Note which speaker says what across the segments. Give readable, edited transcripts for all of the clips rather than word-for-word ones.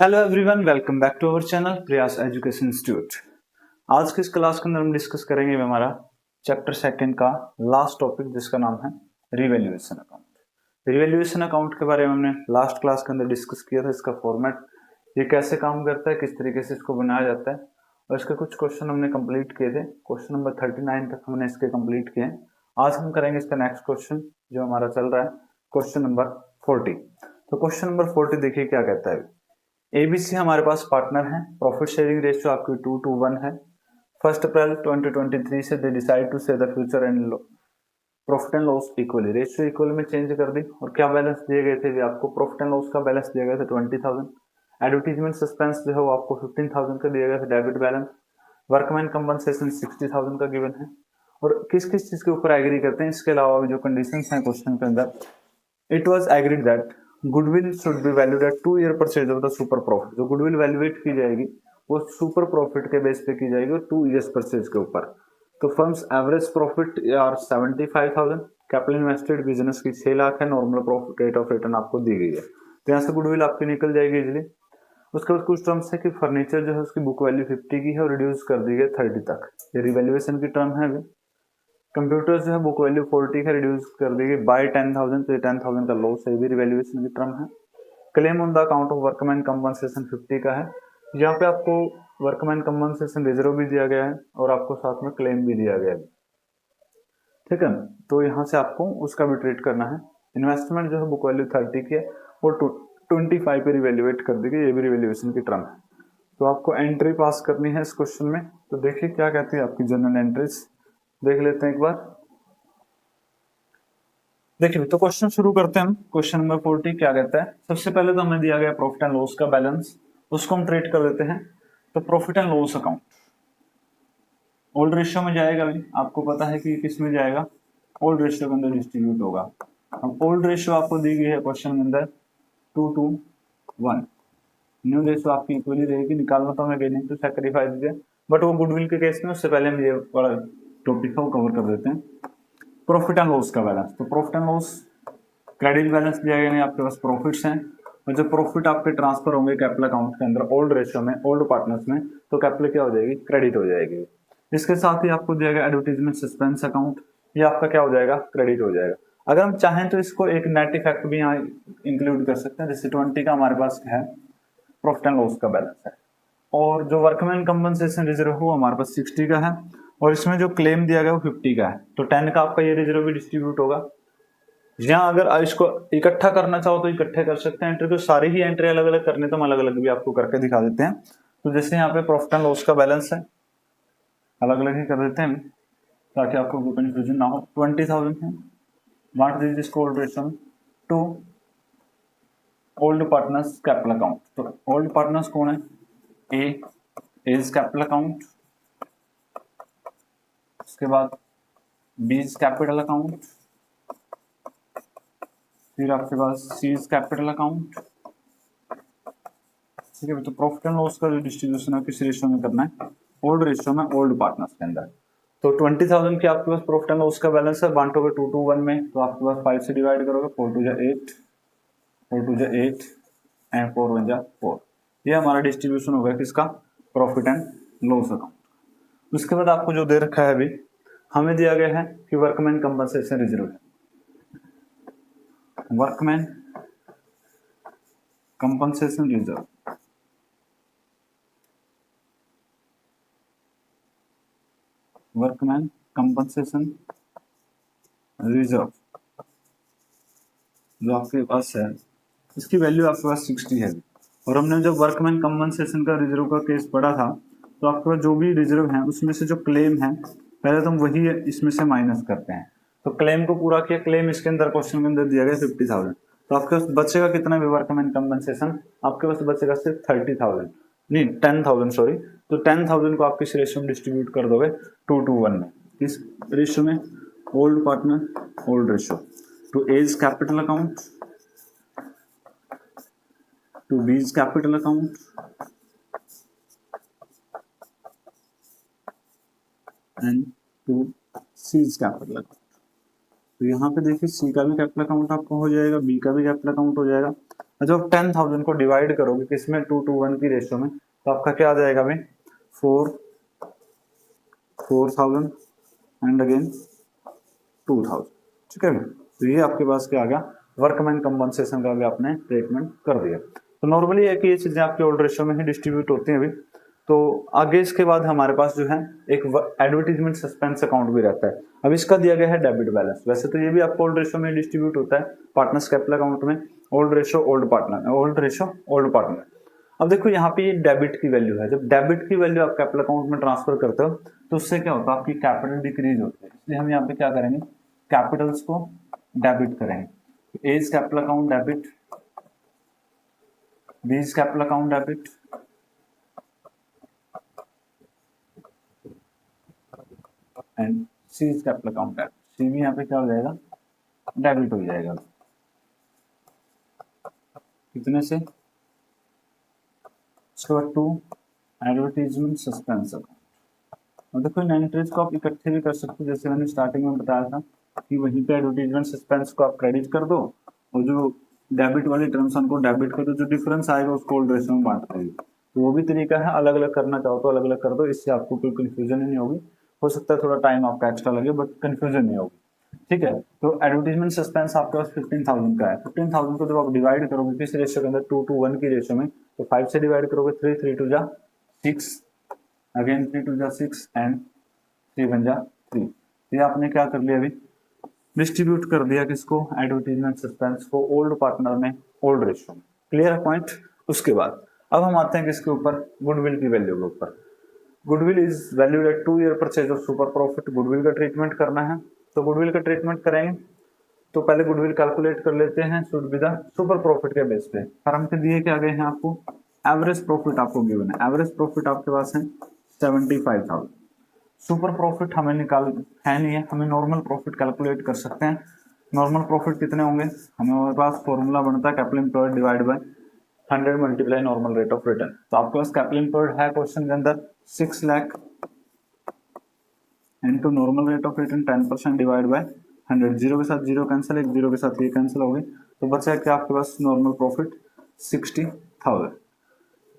Speaker 1: Hello everyone, welcome back to our channel Prayas education institute. आज की इस क्लास के अंदर हम डिस्कस करेंगे हमारा चैप्टर सेकंड का लास्ट टॉपिक, जिसका नाम है रिवैल्यूएशन अकाउंट। रिवैल्यूएशन अकाउंट के बारे में हमने लास्ट क्लास के अंदर डिस्कस किया था। इसका फॉर्मेट, ये कैसे काम करता है, किस तरीके से इसको बनाया जाता है, और इसके कुछ क्वेश्चन हमने कंप्लीट किए थे। क्वेश्चन नंबर 39 तक हमने इसके कंप्लीट किए। आज हम करेंगे इसका नेक्स्ट क्वेश्चन जो हमारा चल रहा है, क्वेश्चन नंबर 40। तो क्वेश्चन नंबर 40 देखिए क्या कहता है। एबीसी हमारे पास पार्टनर है, प्रॉफिट शेयरिंग रेशियो आपकी 2:1 है। 1 अप्रैल 2023 से दे डिसाइड टू से the future and profit and loss equally, ratio equal में चेंज कर दी। और क्या बैलेंस दिए गए थे, आपको प्रॉफिट एंड लॉस का बैलेंस दिया गया था 20,000। एडवर्टीजमेंट सस्पेंस जो है वो आपको 15,000 का दिया गया था डेबिट बैलेंस। वर्कमैन कंपनसेशन 60,000 का गिवन है। और किस किस चीज के ऊपर एग्री करते हैं, इसके अलावा जो कंडीशंस हैं क्वेश्चन के अंदर, it was agreed that goodwill should be valued at 2 year purchase of the super profit. जो गुडविल वैल्यूएट की जाएगी वो सुपर प्रॉफिट के बेस पे की जाएगी और 2 ईयर्स परचेज के ऊपर। तो फर्म्स एवरेज प्रॉफिट यार 75,000, कैपिटल इन्वेस्टेड बिजनेस की 6 लाख है, normal profit rate of return आपको दी गई है। तो यहाँ से गुडविल आपकी निकल जाएगी इजिली। उसके बाद कुछ टर्म्स है कि फर्नीचर जो है उसकी बुक वैल्यू 50 की है और रिड्यूस कर दी गई 30 तक। ये रिवैल्यूएशन की टर्म है अभी। कंप्यूटर्स जो है बुक वैल्यू 40 का रिड्यूस कर दी गई बाय 10,000, तो 10,000 का लॉस है, भी रिवैल्यूएशन की टर्म है। Claim on the account of workman compensation 50 का है। यहाँ पे आपको वर्कमैन कंपनसेशन रिजर्व भी दिया गया है और आपको साथ में क्लेम भी दिया गया है, ठीक है। तो यहाँ से आपको उसका भी ट्रीट करना है। इन्वेस्टमेंट जो है बुक वैल्यू 30 की है और 25 पे रिवैल्यूएट कर दी गई, ये भी रिवैल्यूएशन की टर्म है। तो आपको एंट्री पास करनी है इस क्वेश्चन में। तो देखिए क्या कहती है आपकी जनरल एंट्रीज, देख लेते हैं एक बार। देखिए तो क्वेश्चन शुरू करते हैं हम। क्वेश्चन नंबर 40 क्या कहता है। सबसे पहले तो हमें दिया गया प्रॉफिट एंड लॉस का बैलेंस, उसको हम ट्रेड कर देते हैं। तो profit and loss account old ratio में जाएगा भी, आपको पता है कि किस में जाएगा, ओल्ड रेशियो के अंदर डिस्ट्रीब्यूट होगा। अब ओल्ड रेशियो आपको दी गई है क्वेश्चन के अंदर 2:1। न्यू रेशियो आपकी इक्वली रहेगी, निकालना तो हमें गेनिंग टू सैक्रिफाइस दीजिए, बट वो गुडविल के केस में उससे पहले हम ये बड़ा टॉपिक को कवर कर देते हैं। प्रॉफिट एंड लॉस का बैलेंस, तो profit and loss credit balance दिया गया नहीं, आपके पास प्रॉफिट्स हैं और जो प्रॉफिट आपके ट्रांसफर होंगे कैपिटल अकाउंट के अंदर ओल्ड रेशियो में, ओल्ड पार्टनर्स में, तो कैपिटल क्या हो जाएगी, क्रेडिट हो जाएगी। इसके साथ ही आपको दिया गया एडवर्टीजमेंट सस्पेंस अकाउंट, ये आपका क्या हो जाएगा, क्रेडिट हो जाएगा। अगर हम चाहें तो इसको एक नेट इफेक्ट भी यहाँ इंक्लूड कर सकते हैं, जैसे 20 का हमारे पास है प्रॉफिट एंड लॉस का बैलेंस है, और जो वर्कमैन कंपनसेशन रिजर्व वो हमारे पास 60 का है, और इसमें जो क्लेम दिया गया वो 50 का है। तो 10 का आपका ये रिजर्व भी डिस्ट्रीब्यूट होगा। यहाँ अगर इसको इकट्ठा करना चाहो तो इकट्ठे कर सकते हैं एंट्री को, सारी ही एंट्री अलग अलग करने तो हम अलग अलग भी आपको करके दिखा देते हैं। तो जैसे यहाँ पे प्रॉफिट एंड लॉस का बैलेंस है, अलग अलग ही कर देते हैं ताकि आपको कोई कंफ्यूजन ना हो। 20,000 है, बांट दीजिए इसको ओल्ड रेशियो में to old partners capital account. तो ओल्ड पार्टनर्स कौन है, ए इज कैपिटल अकाउंट, उसके बाद बी इज कैपिटल अकाउंट, फिर आपके पास सी इज कैपिटल अकाउंट, ठीक है। तो प्रॉफिट एंड लॉस का जो डिस्ट्रीब्यूशन है किस रेशियो में करना है, ओल्ड रेशियो में, ओल्ड पार्टनर्स के अंदर। तो 20,000 की आपके पास प्रॉफिट एंड लॉस का बैलेंस है, बांटोगे 2:1 में, तो आपके पास 5 से डिवाइड करोगे, 4×8, 4×8 एंड 4×4। ये हमारा डिस्ट्रीब्यूशन होगा किसका, प्रॉफिट एंड लॉस अकाउंट। उसके बाद आपको जो दे रखा है अभी, हमें दिया गया है कि वर्कमैन कंपनसेशन रिजर्व है, workman compensation reserve, workman compensation reserve जो आपके पास है, इसकी वैल्यू आपके पास 60 है। और हमने जब वर्कमैन कंपनसेशन का रिजर्व का केस पढ़ा था, तो आपके पास जो भी रिजर्व है उसमें से जो क्लेम है, पहले तो हम वही इसमें से माइनस करते हैं। तो क्लेम को पूरा किया, क्लेम इसके अंदर क्वेश्चन के अंदर दिया गया 50,000, तो आपके पास बचेगा कितना भी वर्कमैन कंपनसेशन, आपके पास बचेगा सिर्फ 30,000, नहीं 10,000 सॉरी। तो 10,000 को आप किस रेशियो में डिस्ट्रीब्यूट कर दोगे, 2:1 में। किस रेशियो में, old partner old ratio, to A's capital account, to B's capital account, and to C's capital account. तो यहाँ पे देखिए सी का भी कैपिटल अकाउंट आपको हो जाएगा, बी का भी कैपिटल अकाउंट हो जाएगा, जब 10,000 को डिवाइड करोगे किसमें 2:1 की रेशियो में, तो आपका क्या आ जाएगा भाई 4,000 एंड अगेन 2,000। ठीक है, तो ये आपके पास क्या आ गया, वर्कमैन कंपनसेशन का भी आपने ट्रीटमेंट कर दिया। तो नॉर्मली है कि ये चीजें आपके ओल्ड रेशियो में ही डिस्ट्रीब्यूट होती हैं अभी। तो आगे इसके बाद हमारे पास जो है एक एडवर्टीजमेंट सस्पेंस अकाउंट भी रहता है। अब इसका दिया गया है डेबिट बैलेंस। वैसे तो ये भी आपको ओल्ड रेशियो में डिस्ट्रीब्यूट होता है पार्टनर्स कैपिटल अकाउंट में, old ratio old partner, old ratio old partner. अब देखो यहाँ पे ये डेबिट की वैल्यू है, जब डेबिट की वैल्यू आप कैपिटल अकाउंट में ट्रांसफर करते हो तो उससे क्या होता है, आपकी कैपिटल डिक्रीज होती है। इसलिए हम यहाँ पे क्या करेंगे, कैपिटल्स को डेबिट करेंगे। A is capital account debit, B is capital account debit, and C is capital account debit. C भी यहाँ पे क्या हो जाएगा, डेबिट हो जाएगा। कितने से, उसके बाद 2 एडवर्टीजमेंट सस्पेंस अकाउंट। और देखो इन एंट्रीज को आप इकट्ठे भी कर सकते हो, जैसे मैंने स्टार्टिंग में बताया था कि वहीं पे एडवर्टीजमेंट सस्पेंस को आप क्रेडिट कर दो और जो डेबिट वाली टर्म्स उनको डेबिट कर दो, जो डिफरेंस आएगा उसको ओल्ड रेशियो में बांट देंगे। तो वो भी तरीका है, अलग अलग करना चाहो तो अलग अलग कर दो, इससे आपको कोई कंफ्यूजन ही नहीं होगी। हो सकता है थोड़ा टाइम आपका एक्स्ट्रा लगे बट कंफ्यूजन नहीं होगी। ठीक है, तो एडवर्टीजमेंट सस्पेंस आपके पास 15,000 का है। 15,000 को जब आप डिवाइड करोगे किस रेशियो के अंदर, 2:1 की रेशियो में, तो 5 से डिवाइड करोगे 3, 3 2 जा 6, अगेन 3 2 जा 6 एंड 3 1 जा 3। ये आपने क्या कर लिया, अभी डिस्ट्रीब्यूट कर दिया किसको, एडवर्टीजमेंट सस्पेंस को ओल्ड पार्टनर में, ओल्ड रेशियो में। क्लियर है पॉइंट। उसके बाद अब हम आते हैं किसके ऊपर, गुडविल की वैल्यू के ऊपर। Goodwill is valued at 2 year purchase of super profit. Goodwill का ट्रीटमेंट करना है, तो गुडविल का ट्रीटमेंट करेंगे तो पहले गुडविल कैलकुलेट कर लेते हैं, should be the super profit के बेस पे। फर्म के दिए क्या गए हैं आपको, एवरेज प्रॉफिट आपको गिवन है। एवरेज प्रॉफिट आपके पास है 75,000। सुपर प्रॉफिट हमें निकाल है नहीं है, हमें नॉर्मल प्रॉफिट कैलकुलेट कर सकते हैं। नॉर्मल प्रॉफिट कितने होंगे, हमारे पास फॉर्मूला बनता है capital employed divide by 100 multiply normal rate of return. तो आपके पास कैपिटल एम्प्लॉयड है क्वेश्चन के अंदर 6 lakh into normal rate of return 10% divide by 100। Zero के साथ जीरो कैंसिल, एक जीरो के साथ ये कैंसिल हो गई, तो बचा क्या आपके पास नॉर्मल प्रॉफिट 60,000।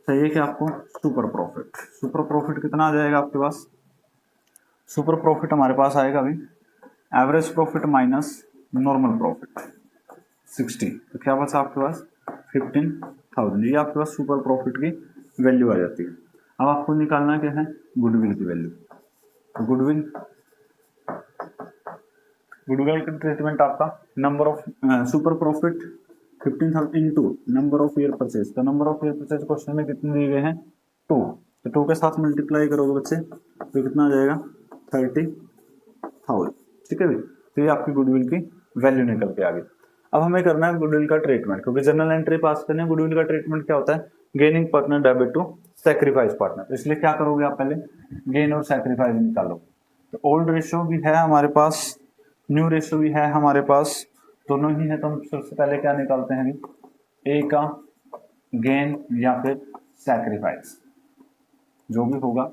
Speaker 1: चाहिए कि आपको सुपर प्रॉफिट। सुपर प्रॉफिट कितना आ जाएगा आपके पास, सुपर प्रॉफिट हमारे पास आएगा अभी average profit minus normal profit 60, तो क्या बचा आपके पास 15,000। ये आपके पास सुपर प्रॉफिट की वैल्यू आ जाती है। अब आपको निकालना क्या है, गुडविल की वैल्यू। तो गुडविल का ट्रीटमेंट आपका number of super profit 15,000 into number of year purchase. तो number of year purchase question में कितने दिए गए हैं 2, तो 2 के साथ मल्टीप्लाई करोगे बच्चे तो कितना आ जाएगा 30,000। ठीक है भाई, तो ये आपकी गुडविल की वैल्यू निकल के आ गई। अब हमें करना है गुडविल का ट्रीटमेंट, क्योंकि जर्नल एंट्री पास करने गुडविल का ट्रीटमेंट क्या होता है, gaining partner debit to sacrifice partner. इसलिए क्या करोगे आप, पहले गेन और सैक्रिफाइस निकालोगे। तो ओल्ड रेशियो भी है हमारे पास, न्यू रेशियो भी है हमारे पास, दोनों ही है। तो हम सबसे पहले क्या निकालते हैं, ए का गेन या फिर सैक्रिफाइस, जो भी होगा।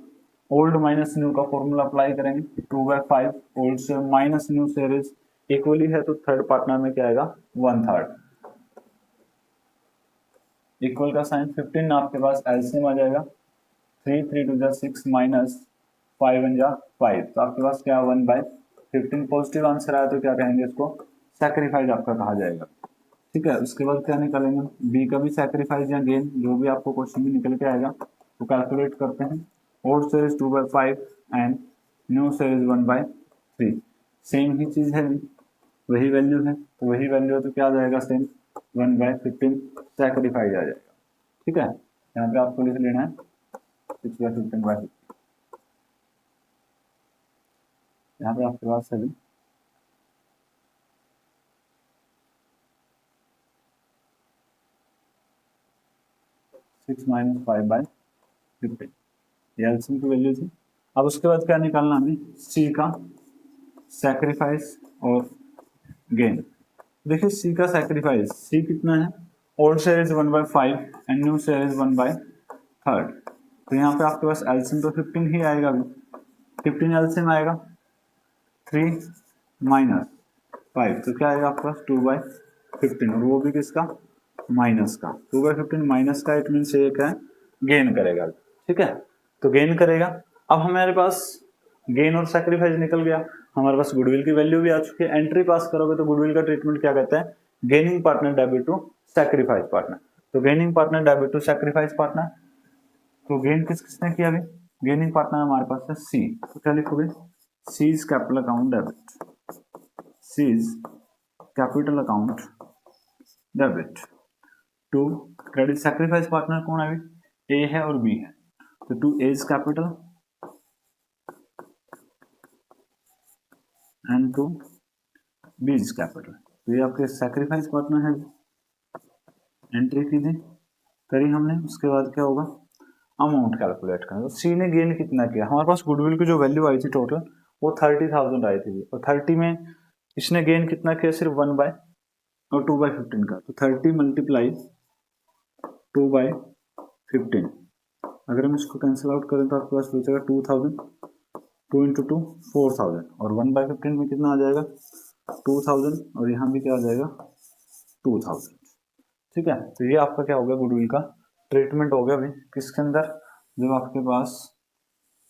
Speaker 1: ओल्ड माइनस न्यू का फॉर्मूला अप्लाई करेंगे, 2/5 ओल्ड से माइनस न्यू शेयर्स इक्वली है, तो थर्ड पार्टनर में क्या आएगा 1/3। इक्वल का साइन 15 आपके पास एलसीएम आ जाएगा, 3 3 2 6 माइनस 5 1 5, तो आपके पास क्या 1/15। पॉजिटिव आंसर आया तो क्या कहेंगे इसको, सैक्रिफाइस आपका कहा जाएगा। ठीक है, उसके बाद क्या निकालेंगे, बी का भी सैक्रिफाइस या गेन, जो भी आपको क्वेश्चन में निकल के आएगा वो कैलकुलेट करते हैं। Old share is 2/5 and new share is 1/3। Same ही चीज है, वही वैल्यू है, तो वही वैल्यू है तो क्या आ जाएगा सेम 1/15 सैक्रिफाइस आ जाएगा। ठीक है, यहाँ पे आपको लिख लेना है 6/15/50। यहाँ पे आपके पास सभी 6 - 5/15 ये एलसीएम की वैल्यू थी। अब उसके बाद क्या निकालना हमें, सी का सैक्रिफाइस और गेन। देखिए सी का सैक्रिफाइस, सी कितना है, old share is 1/5 and new share is 1/3। तो यहाँ पे आपके पास एलसीएम तो 15 ही आएगा, अभी 15 एलसीएम आएगा, 3 - 5 तो क्या आएगा आपके पास 2/15, और वो भी किसका माइनस का, 2/15 माइनस का, इट मीन्स ये क्या है, गेन करेगा, ठीक है, तो गेन करेगा। अब हमारे पास गेन और सैक्रिफाइस निकल गया, हमारे पास गुडविल की वैल्यू भी आ चुकी है। एंट्री पास करोगे तो गुडविल का ट्रीटमेंट क्या कहता है, gaining partner debit to sacrifice partner, तो gaining partner debit to sacrifice partner, तो गेन किसने किया अभी, गेनिंग पार्टनर हमारे पास है सी, तो क्या लिखोगे, C is capital account debit, C is capital account debit to credit sacrifice partner कौन है अभी, ए है और बी है, तो to A is capital and to B is capital, तो ये आपके सैक्रिफाइस पार्टनर है, एंट्री की थी करी हमने, उसके बाद क्या होगा, अमाउंट कैलकुलेट करना, तो सी ने गेन कितना किया, हमारे पास गुडविल की जो वैल्यू आई थी टोटल वो 30,000 आई थी, और 30 में इसने गेन कितना किया, सिर्फ 1 और 2/15 का, तो 30 मल्टीप्लाई 2/15, अगर हम इसको कैंसिल आउट करें तो आपके पास बचेगा 2000, 2 इंटू 2 4000, और 1/15 में कितना आ जाएगा 2000, और यहाँ भी क्या आ जाएगा 2000, ठीक है। तो ये आपका क्या हो गया, गुडविल का ट्रीटमेंट हो गया अभी किसके अंदर, जब आपके पास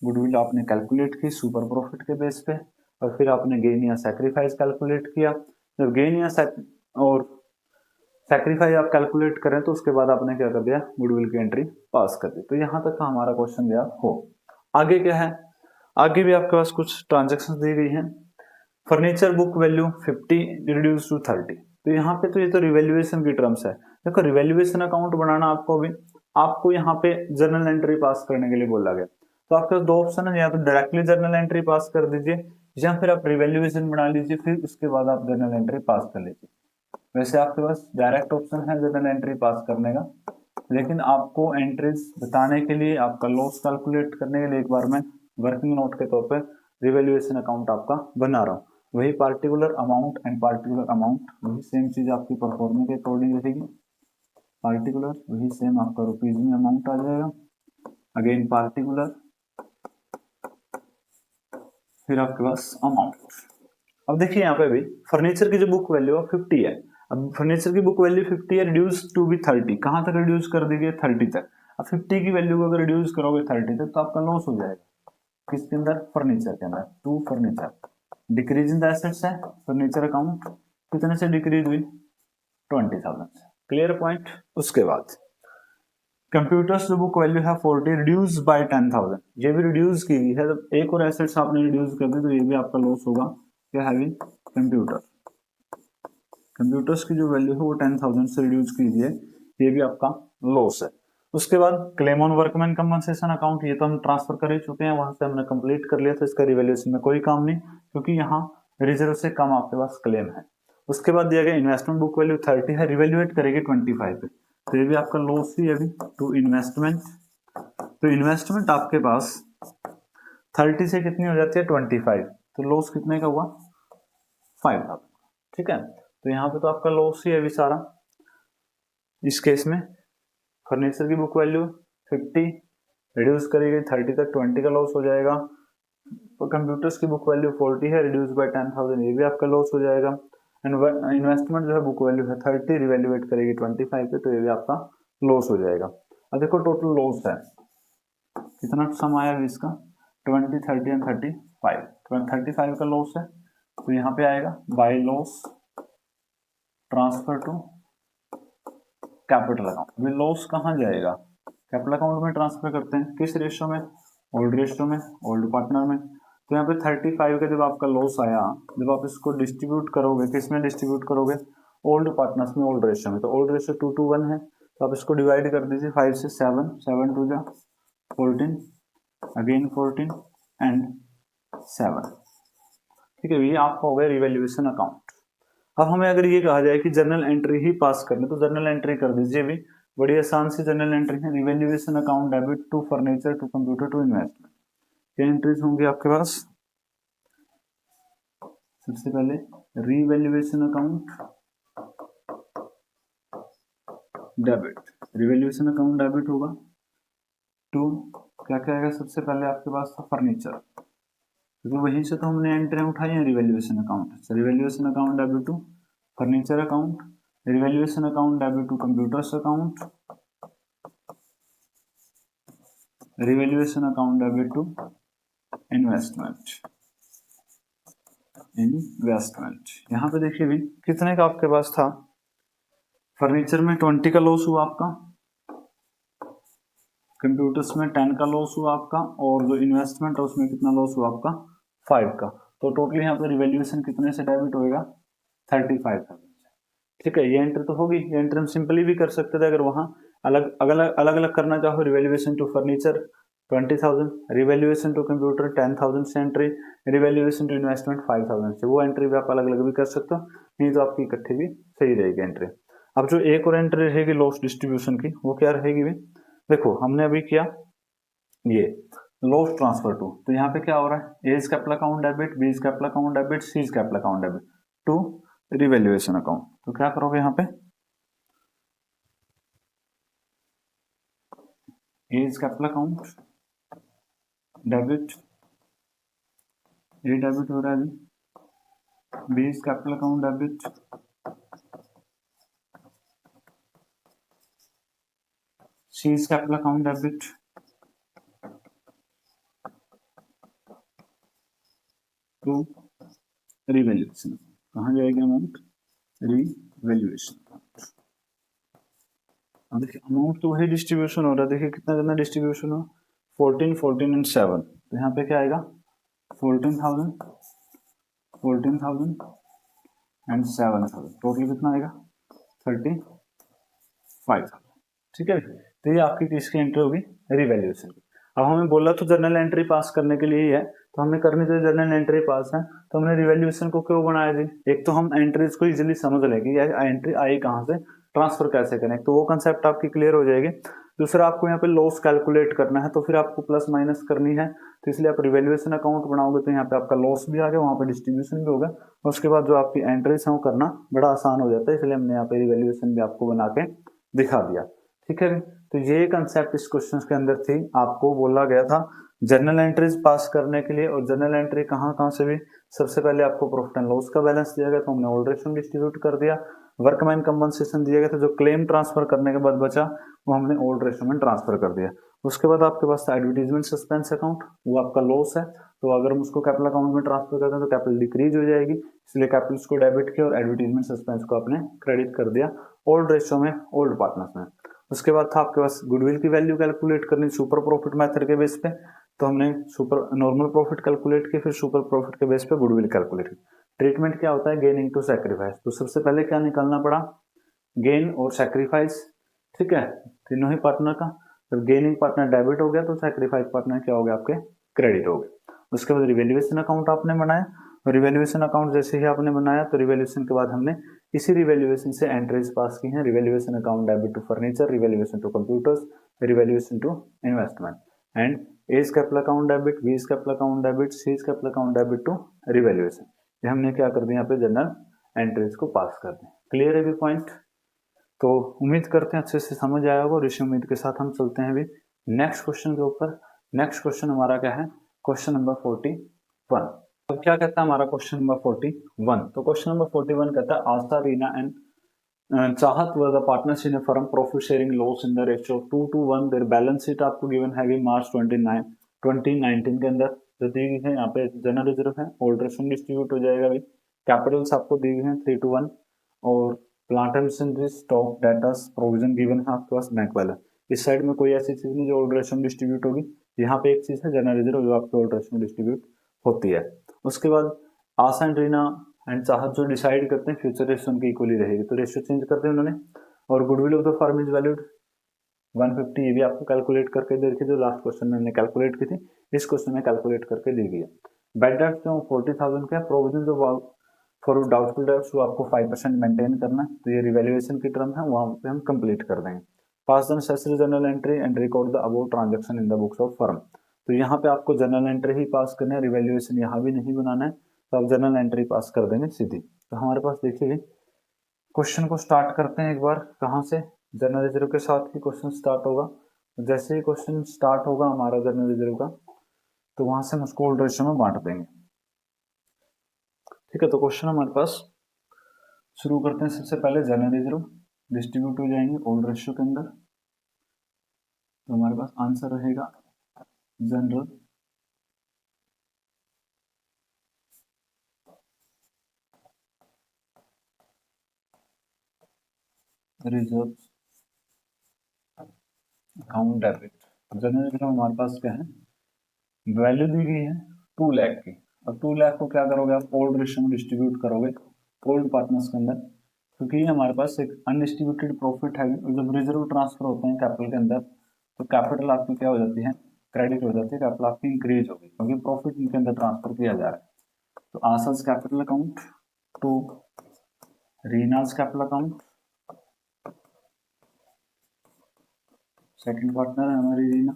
Speaker 1: गुडविल आपने कैलकुलेट की सुपर प्रॉफिट के बेस पे, और फिर आपने गेन या सैक्रिफाइस कैलकुलेट किया, जब गेन या और सैक्रिफाइस आप कैलकुलेट करें तो उसके बाद आपने क्या कर दिया, गुडविल की एंट्री पास कर दी। तो यहाँ तक का हमारा क्वेश्चन गया हो। आगे क्या है, आगे भी आपके पास कुछ ट्रांजेक्शन दी गई है, furniture book value 50 reduce to 30, तो यहाँ पे तो ये तो रिवैल्यूएशन की टर्म्स है, देखो रिवैल्यूएशन अकाउंट बनाना आपको यहाँ पे जर्नल एंट्री पास करने के लिए बोला गया, तो आपके पास दो ऑप्शन है, या तो डायरेक्टली जर्नल एंट्री पास कर दीजिए, या फिर आप रिवैल्यूएशन बना लीजिए, फिर उसके बाद आप जर्नल एंट्री पास कर लीजिए। वैसे आपके पास डायरेक्ट ऑप्शन है जर्नल एंट्री पास करने का, लेकिन आपको एंट्रीज बताने के लिए, आपका लॉस कैलकुलेट करने के लिए एक बार मैं वर्किंग नोट के तौर पर रिवैल्यूएशन अकाउंट आपका बना रहा हूँ, वही particular amount and particular amount, वही सेम चीज आपकी परफॉर्मेंस के अकॉर्डिंग रहेगी, पार्टिकुलर वही सेम आपका रुपीज में अमाउंट आ जाएगा, अगेन पार्टिकुलर, फिर आपके पास अमाउंट। अब देखिए यहाँ पे भी फर्नीचर की जो बुक वैल्यू है 50 है, अब फर्नीचर की बुक वैल्यू 50 है, रिड्यूस टू बी 30, कहाँ तक रिड्यूस कर दी गई 30 तक, अब 50 की वैल्यू को अगर रिड्यूस करोगे 30 तक तो आपका लॉस हो जाएगा, किसके अंदर, फर्नीचर के अंदर, to furniture, decrease in the assets है फर्नीचर अकाउंट, कितने से डिक्रीज हुई 20,000 से, क्लियर पॉइंट। उसके बाद कंप्यूटर्स जो बुक वैल्यू है 40 रिड्यूस बाय 10,000, ये भी रिड्यूस की गई है, जब एक और एसेट्स आपने रिड्यूस कर दी तो ये भी आपका लॉस होगा, क्या है कंप्यूटर, कंप्यूटर्स की जो वैल्यू है वो 10,000 से रिड्यूस की गई है, ये भी आपका लॉस है। उसके बाद claim on workman compensation account, ये तो हम ट्रांसफर कर ही चुके हैं, वहां से हमने कंप्लीट कर लिया था, इसका रिवैल्यूएशन में कोई काम नहीं, क्योंकि यहाँ रिजर्व से कम आपके पास क्लेम है। उसके बाद दिया गया इन्वेस्टमेंट बुक वैल्यू 30 है, रिवैल्यूएट करेगी 25 पे, तो ये भी आपका लॉस ही है अभी टू इन्वेस्टमेंट, तो इन्वेस्टमेंट आपके पास 30 से कितनी हो जाती है 25, तो लॉस कितने का हुआ 5,000, ठीक है। तो यहाँ पे तो आपका लॉस ही है अभी सारा, इस केस में फर्नीचर की बुक वैल्यू 50 रिड्यूस करी गई 30 तक, 20 का लॉस हो जाएगा, तो कंप्यूटर्स की बुक वैल्यू 40 है, रिड्यूस बाय 10,000, ये भी आपका लॉस हो जाएगा, एंड इन्वेस्टमेंट जो है बुक वैल्यू है 30 रिवैल्यूएट करेगी 25 पे, तो ये भी आपका लॉस हो जाएगा। अब देखो टोटल लॉस है कितना, सम आया इसका 20, 30 एंड 35, 35 का लॉस है, तो यहाँ पे आएगा by loss transfer to capital account, अभी लॉस कहाँ जाएगा, कैपिटल अकाउंट में ट्रांसफर करते हैं, किस रेशियो में, ओल्ड रेशियो में, ओल्ड पार्टनर में, तो यहाँ पे 35 का जब आपका लॉस आया, जब आप इसको डिस्ट्रीब्यूट करोगे, किस में डिस्ट्रीब्यूट करोगे, ओल्ड पार्टनर्स में, ओल्ड रेशियो में, तो ओल्ड रेशियो 2:1 है, तो आप इसको डिवाइड कर दीजिए 5 से 7, 7 2 जा 14, अगेन 14 एंड 7, ठीक है, ये आपका हो गया रिवैल्यूएशन अकाउंट। अब हमें अगर ये कहा जाए कि जर्नल एंट्री ही पास करनी, तो जर्नल एंट्री कर दीजिए, भी बड़ी आसान सी जर्नल एंट्री है, revaluation account debit to furniture to computer to investment, क्या एंट्रीज होंगी आपके पास, सबसे पहले revaluation account debit, revaluation account debit होगा टू, क्या क्या आएगा, सबसे पहले आपके पास था फर्नीचर, क्योंकि वहीं से तो हमने एंट्री उठाई है रिवैल्यूएशन अकाउंट से, revaluation account debit to furniture account, revaluation account debit to computers account, revaluation account debit to investment, यहाँ पे देखिए भी कितने का आपके पास था, फर्नीचर में 20 का लॉस हुआ आपका, कंप्यूटर्स में 10 का लॉस हुआ आपका, और जो इन्वेस्टमेंट है उसमें कितना लॉस हुआ आपका 5 का। तो टोटल यहाँ पे रिवैल्यूएशन कितने से डेबिट होएगा 35,000। ठीक है, ये एंट्री तो होगी, ये एंट्री हम सिंपली भी कर सकते थे अगर वहां अलग अलग करना चाहो। Revaluation to furniture 20,000, revaluation to computer 10,000 से एंट्री, रिवैल्यूएशन टू इन्वेस्टमेंट 5,000 से, वो एंट्री भी आप अलग अलग भी कर सकते हो, नहीं तो आपकी इकट्ठी भी सही रहेगी एंट्री। अब जो एक और एंट्री रहेगी लॉस डिस्ट्रीब्यूशन की, वो क्या रहेगी भी, देखो हमने अभी किया ये लॉस ट्रांसफर टू, तो यहाँ पे क्या हो रहा है, A is capital account debit, B is capital account debit, C is capital account debit to revaluation account. तो क्या करोगे यहाँ पे, A is capital account debit, A debit हो रहा है, B is capital account debit, C is capital account debit to revaluation. कहाँ जाएगा अमाउंट, रिवैल्यूएशन। अब देखिए अमाउंट तो वही डिस्ट्रीब्यूशन हो रहा है, देखिए कितना कितना डिस्ट्रीब्यूशन हो, 14, 14 एंड 7, तो यहाँ पे क्या आएगा 14,000, 14,000 एंड 7,000, टोटल कितना आएगा 35,000। ठीक है, तो ये आपकी किसकी एंट्री होगी, रिवैल्यूएशन की। अब हमें बोला तो जर्नल एंट्री पास करने के लिए ही है, तो हमें करनी चाहिए जर्नल एंट्री पास है, तो हमने रिवैल्यूएशन को क्यों बनाया जी, एक तो हम एंट्रीज को इजीली समझ लेंगे, एंट्री आई कहाँ से, ट्रांसफर कैसे करें, तो वो कंसेप्ट आपकी क्लियर हो जाएगी। दूसरा आपको यहाँ पे लॉस कैलकुलेट करना है, तो फिर आपको प्लस माइनस करनी है, तो इसलिए आप रिवैल्यूएशन अकाउंट बनाओगे तो यहाँ पे आपका लॉस भी आ गया, वहाँ पे डिस्ट्रीब्यूशन भी होगा, और उसके बाद जो आपकी एंट्रीज है वो करना बड़ा आसान हो जाता है, इसलिए हमने यहाँ पे रिवैल्यूएशन भी आपको बना के दिखा दिया। ठीक है, तो ये कंसेप्ट इस क्वेश्चन के अंदर थी, आपको बोला गया था जर्नल एंट्रीज पास करने के लिए, और जर्नल एंट्री कहाँ से भी, सबसे पहले आपको प्रॉफिट एंड लॉस का बैलेंस दिया गया तो हमने ओल्ड रेशियो में डिस्ट्रीब्यूट कर दिया, वर्कमैन कंपनसेशन दिया गया था, जो क्लेम ट्रांसफर करने के बाद बचा वो हमने ओल्ड रेशियो में ट्रांसफर कर दिया। उसके बाद आपके पास एडवर्टीजमेंट सस्पेंस अकाउंट, वो आपका लॉस है, तो अगर हम उसको कैपिटल अकाउंट में ट्रांसफर करते हैं तो कैपिटल डिक्रीज हो जाएगी, इसलिए कैपिटल को डेबिट किया और एडवर्टीजमेंट सस्पेंस को आपने क्रेडिट कर दिया ओल्ड रेशियो में, ओल्ड पार्टनर्स में। उसके बाद था आपके पास गुडविल की वैल्यू कैलकुलेट करनी सुपर प्रॉफिट मेथड के बेस पे, तो हमने सुपर नॉर्मल प्रॉफिट कैलकुलेट की, फिर सुपर प्रॉफिट के बेस पे गुडविल कैलकुलेट की। ट्रीटमेंट क्या होता है, गेनिंग टू सैक्रिफाइस, तो सबसे पहले क्या निकालना पड़ा, गेन और सैक्रिफाइस। ठीक है, तीनों ही पार्टनर का, जब गेनिंग पार्टनर डेबिट हो गया तो सैक्रिफाइस पार्टनर क्या हो गया आपके क्रेडिट हो गए। उसके बाद रिवैल्यूएशन अकाउंट आपने बनाया, रिवैल्यूएशन अकाउंट जैसे ही आपने बनाया तो रिवैल्यूएशन के बाद हमने इसी रिवैल्यूएशन से एंट्रीज पास की हैं, revaluation account debit to furniture, revaluation to computers, revaluation to investment, and A is capital account debit, B is capital account debit, C is capital account debit to revaluation. ये हमने क्या कर दिया यहाँ पे general entries को पास कर दिया। क्लियर है भी पॉइंट, तो उम्मीद करते हैं अच्छे से समझ आया होगा, और इसी उम्मीद के साथ हम चलते हैं भी नेक्स्ट क्वेश्चन के ऊपर। नेक्स्ट क्वेश्चन हमारा क्या है, क्वेश्चन नंबर 41। तो क्या कहता है हमारा क्वेश्चन नंबर 41, तो क्वेश्चन नंबर 41 कहता है आस्था, रीना एंड चाहत वर the partners in a firm, profit sharing loss in the ratio 2:1। Their balance sheet आपको गिवन है मार्च 2019 के अंदर जो दी गई है, यहाँ पे जनरल रिजर्व है, ओल्ड रेशियो डिस्ट्रीब्यूट हो जाएगा भी, कैपिटल्स आपको दी गई है 3:1, और plant and machinery, stock, datas, provision given है आपके पास, बैंक बैलेंस। इस साइड में कोई ऐसी चीज नहीं जो ओल्ड रेशियो डिस्ट्रीब्यूट होगी, यहाँ पे एक चीज है जनरल रिजर्व जो आपके ओल्ड रेशियो डिस्ट्रीब्यूट होती है। उसके बाद आशा एंड रीना एंड चाहत जो डिसाइड करते हैं फ्यूचर रेशियो उनकी इक्वली रहेगी, तो रेशियो चेंज करते हैं उन्होंने, और goodwill of the firm is valued 150, ये भी आपको कैलकुलेट करके दे रखी, जो लास्ट क्वेश्चन में हमने कैलकुलेट की थी, इस क्वेश्चन में कैलकुलेट करके दी गई है। बैड डेट जो 40,000 का, प्रोविजन जो फॉर डाउटफुल डेट्स वो आपको 5% मेंटेन करना है, तो ये रिवैल्यूएशन की टर्म है, वहां पे हम कंप्लीट कर देंगे। Pass the necessary journal entry and record the above transaction in the books of firm, तो यहाँ पे आपको जर्नल एंट्री ही पास करना है, रिवैल्यूएशन यहाँ भी नहीं बनाना है, तो आप जर्नल एंट्री पास कर देंगे सीधी। तो हमारे पास देखिए क्वेश्चन को स्टार्ट करते हैं एक बार, कहाँ से, जनरल रिजर्व के साथ ही क्वेश्चन स्टार्ट होगा। जैसे ही क्वेश्चन स्टार्ट होगा हमारा जनरल रिजर्व का, तो वहां से हम उसको ओल्ड रेशियो में बांट देंगे। ठीक है, तो क्वेश्चन हमारे पास शुरू करते हैं सबसे पहले जनरल रिजर्व डिस्ट्रीब्यूट हो जाएंगे ओल्ड रेशियो के अंदर, तो हमारे पास आंसर रहेगा general reserve account debit. General reserve हमारे पास क्या है, वैल्यू दी गई है 2 लाख की। अब 2 लाख को क्या करोगे आप, ओल्ड रेशियो में डिस्ट्रीब्यूट करोगे ओल्ड पार्टनर्स के अंदर, क्योंकि ये हमारे पास एक अनडिस्ट्रीब्यूटेड प्रॉफिट है। जब रिजर्व ट्रांसफर होते हैं कैपिटल के अंदर, तो कैपिटल आपकी क्या हो जाती है, क्रेडिट हो जाती है, कैपिटल आपकी इंक्रीज होगी क्योंकि प्रॉफिट इनके अंदर ट्रांसफर किया जा रहा है। तो Asha's capital account to Reena's capital account, second partner है हमारी रीना,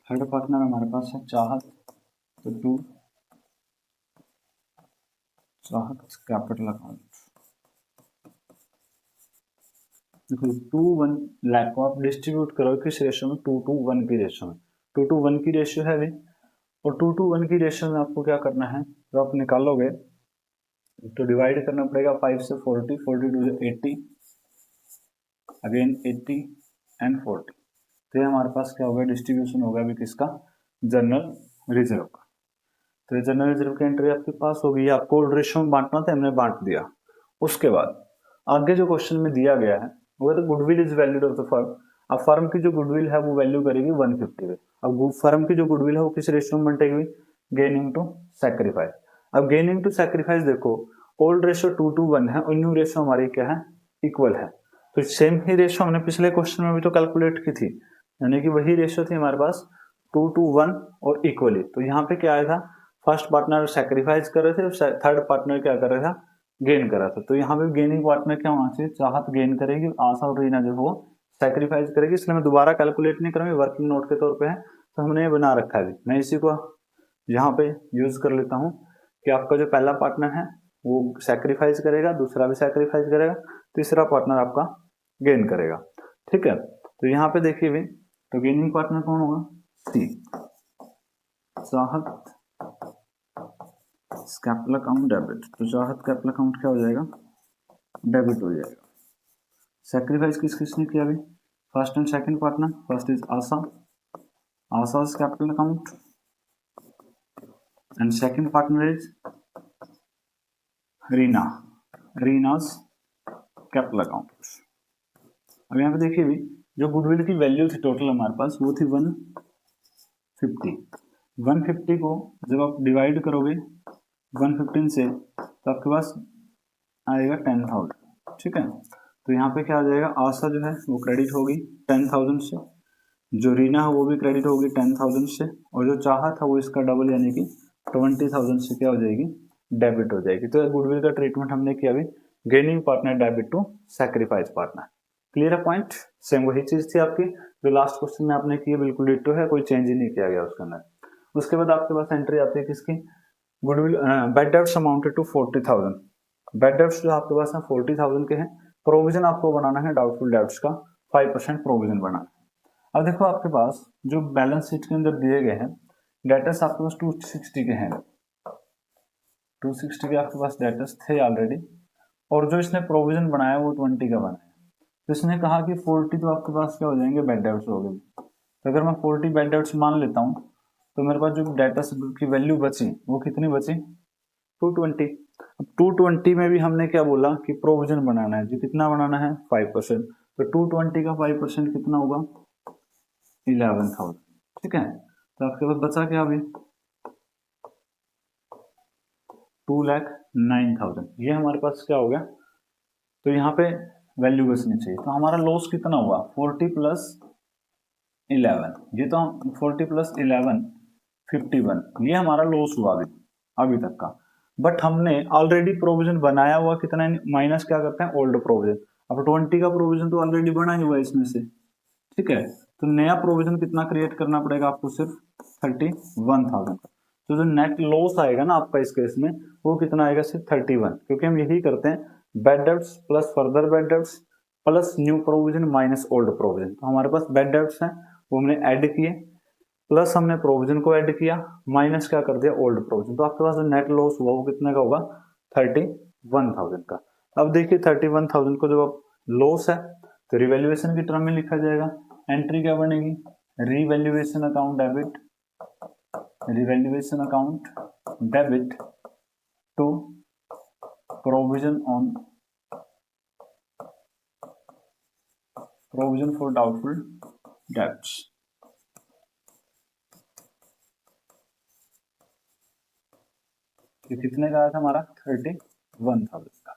Speaker 1: थर्ड पार्टनर हमारे पास है चाहत, तो टू चाहत कैपिटल अकाउंट। देखो 2:1 लाख को आप डिस्ट्रीब्यूट करो किस रेशियो में, 2:1 की रेशियो में, 2:1 की रेशियो है भी, और 2:1 की रेशियो में आपको क्या करना है, तो आप निकालोगे तो डिवाइड करना पड़ेगा 5 से 40, 42 से 80, अगेन 80 एंड 40। तो ये हमारे पास क्या होगा, डिस्ट्रीब्यूशन होगा अभी किसका, जनरल रिजर्व का। तो ये जनरल रिजर्व की एंट्री आपके पास होगी, आपको ओल्ड रेशियो में बांटना था, हमने बांट दिया। उसके बाद आगे जो क्वेश्चन में दिया गया है वो तो goodwill is valued of the firm. अब फर्म की जो गुडविल है वो वैल्यू करेगी 150 पे। अब फर्म की जो गुडविल है वो किस रेशियो में बंटेगी, गेनिंग टू सैक्रिफाइस। अब गेनिंग टू सैक्रिफाइस देखो, ओल्ड रेशियो 2:1 है और न्यू रेशियो हमारी क्या है, इक्वल है। तो सेम ही रेशियो हमने पिछले क्वेश्चन में भी तो कैलकुलेट की थी, यानी कि वही रेशियो थी हमारे पास 2:1 और इक्वली। तो यहाँ पे क्या आया था, फर्स्ट पार्टनर सैक्रिफाइस कर रहे थे और थर्ड पार्टनर क्या कर रहा था, गेन करा था। तो यहाँ पे गेनिंग पार्टनर क्या होना चाहिए, चाहत गेन करेगी, आशा और रीना जो वो सैक्रिफाइस करेगी। इसलिए मैं दोबारा कैलकुलेट नहीं करूंगी, वर्किंग नोट के तौर पे है तो हमने ये बना रखा है। मैं इसी को यहाँ पे यूज कर लेता हूँ कि आपका जो पहला पार्टनर है वो सैक्रिफाइस करेगा, दूसरा भी सैक्रिफाइस करेगा, तीसरा पार्टनर आपका गेन करेगा। ठीक है, तो यहाँ पे देखिए भी, तो गेनिंग पार्टनर कौन होगा, सी, चाहत कैपिटल अकाउंट डेबिट। तो चाहत कैपिटल अकाउंट क्या हो जाएगा, डेबिट हो जाएगा। सैक्रिफाइस किस किसने किया अभी, first and second partner, first is Asha, Asha's capital account and second partner is Reena, Reena's capital account. अब यहाँ पे देखिए भी, जो गुडविल की वैल्यू थी टोटल हमारे पास वो थी 150। 150 को जब आप डिवाइड करोगे 115 से तो आपके पास आएगा 10,000। ठीक है, तो यहाँ पे क्या आ जाएगा, आशा जो है वो क्रेडिट होगी 10,000 से, जो रीना है वो भी क्रेडिट होगी 10,000 से, और जो चाहत है वो इसका डबल यानी कि 20,000 से क्या हो जाएगी, डेबिट हो जाएगी। तो गुडविल का ट्रीटमेंट हमने किया अभी, gaining partner debit to sacrifice partner. Clear है पॉइंट, सेम वही चीज थी आपकी जो लास्ट क्वेश्चन में आपने की है, बिल्कुल डिटो है, कोई चेंज ही नहीं किया गया उसके अंदर। उसके बाद आपके पास एंट्री आती है किसकी, goodwill bad debts amounted to 40,000। Bad debts जो आपके पास है 40,000 के हैं। प्रोविजन आपको बनाना है डाउटफुल डेब्ट्स का 5% प्रोविजन बनाना है। अब देखो आपके पास जो बैलेंस शीट के अंदर दिए गए हैं डेटर्स आपके पास 260 के हैं, 260 के आपके पास डेटर्स थे ऑलरेडी, और जो इसने प्रोविजन बनाया वो 20 का बनाया। तो इसने कहा कि 40 तो आपके पास क्या हो जाएंगे, बैड डेब्ट्स हो गए। तो अगर मैं 40 बैड डेब्ट्स मान लेता हूँ तो मेरे पास जो डेटर्स की वैल्यू बची वो कितनी बची, 220। अब 220 में भी हमने क्या बोला कि प्रोविजन बनाना है, जो कितना बनाना है 5%। तो 220 का 5% कितना होगा, 11,000। ठीक है, तो आपके पास बचा क्या अभी, 2,09,000। ये हमारे पास क्या हो गया, तो यहाँ पे वैल्यू बचनी चाहिए। तो हमारा लॉस कितना हुआ, 40 प्लस 11, ये तो 40 प्लस 11 51, ये हमारा लॉस हुआ अभी तक का। बट हमने ऑलरेडी प्रोविजन बनाया हुआ कितना, माइनस क्या करते हैं, ओल्ड प्रोविजन। अब 20 का प्रोविजन तो ऑलरेडी बना ही हुआ है इसमें से। ठीक है, तो नया प्रोविजन कितना क्रिएट करना पड़ेगा आपको, सिर्फ 31,000 का। तो जो नेट लॉस आएगा ना आपका इस केस में वो कितना आएगा, सिर्फ 31, क्योंकि हम यही करते हैं, bad debts plus further bad debts plus new provision minus old provision. तो हमारे पास बैड डेब्ट्स हैं वो हमने ऐड किए, प्लस हमने प्रोविजन को ऐड किया, माइनस क्या कर दिया, ओल्ड प्रोविजन। तो आपके पास जो नेट लॉस हुआ वो कितने का होगा, 31,000 का। अब देखिए 31,000 को जब आप लॉस है तो रिवैल्यूएशन की टर्म में लिखा जाएगा। एंट्री क्या बनेगी, revaluation account debit, revaluation account debit to provision for doubtful debts. ये कितने का आया था हमारा, 31,000 का।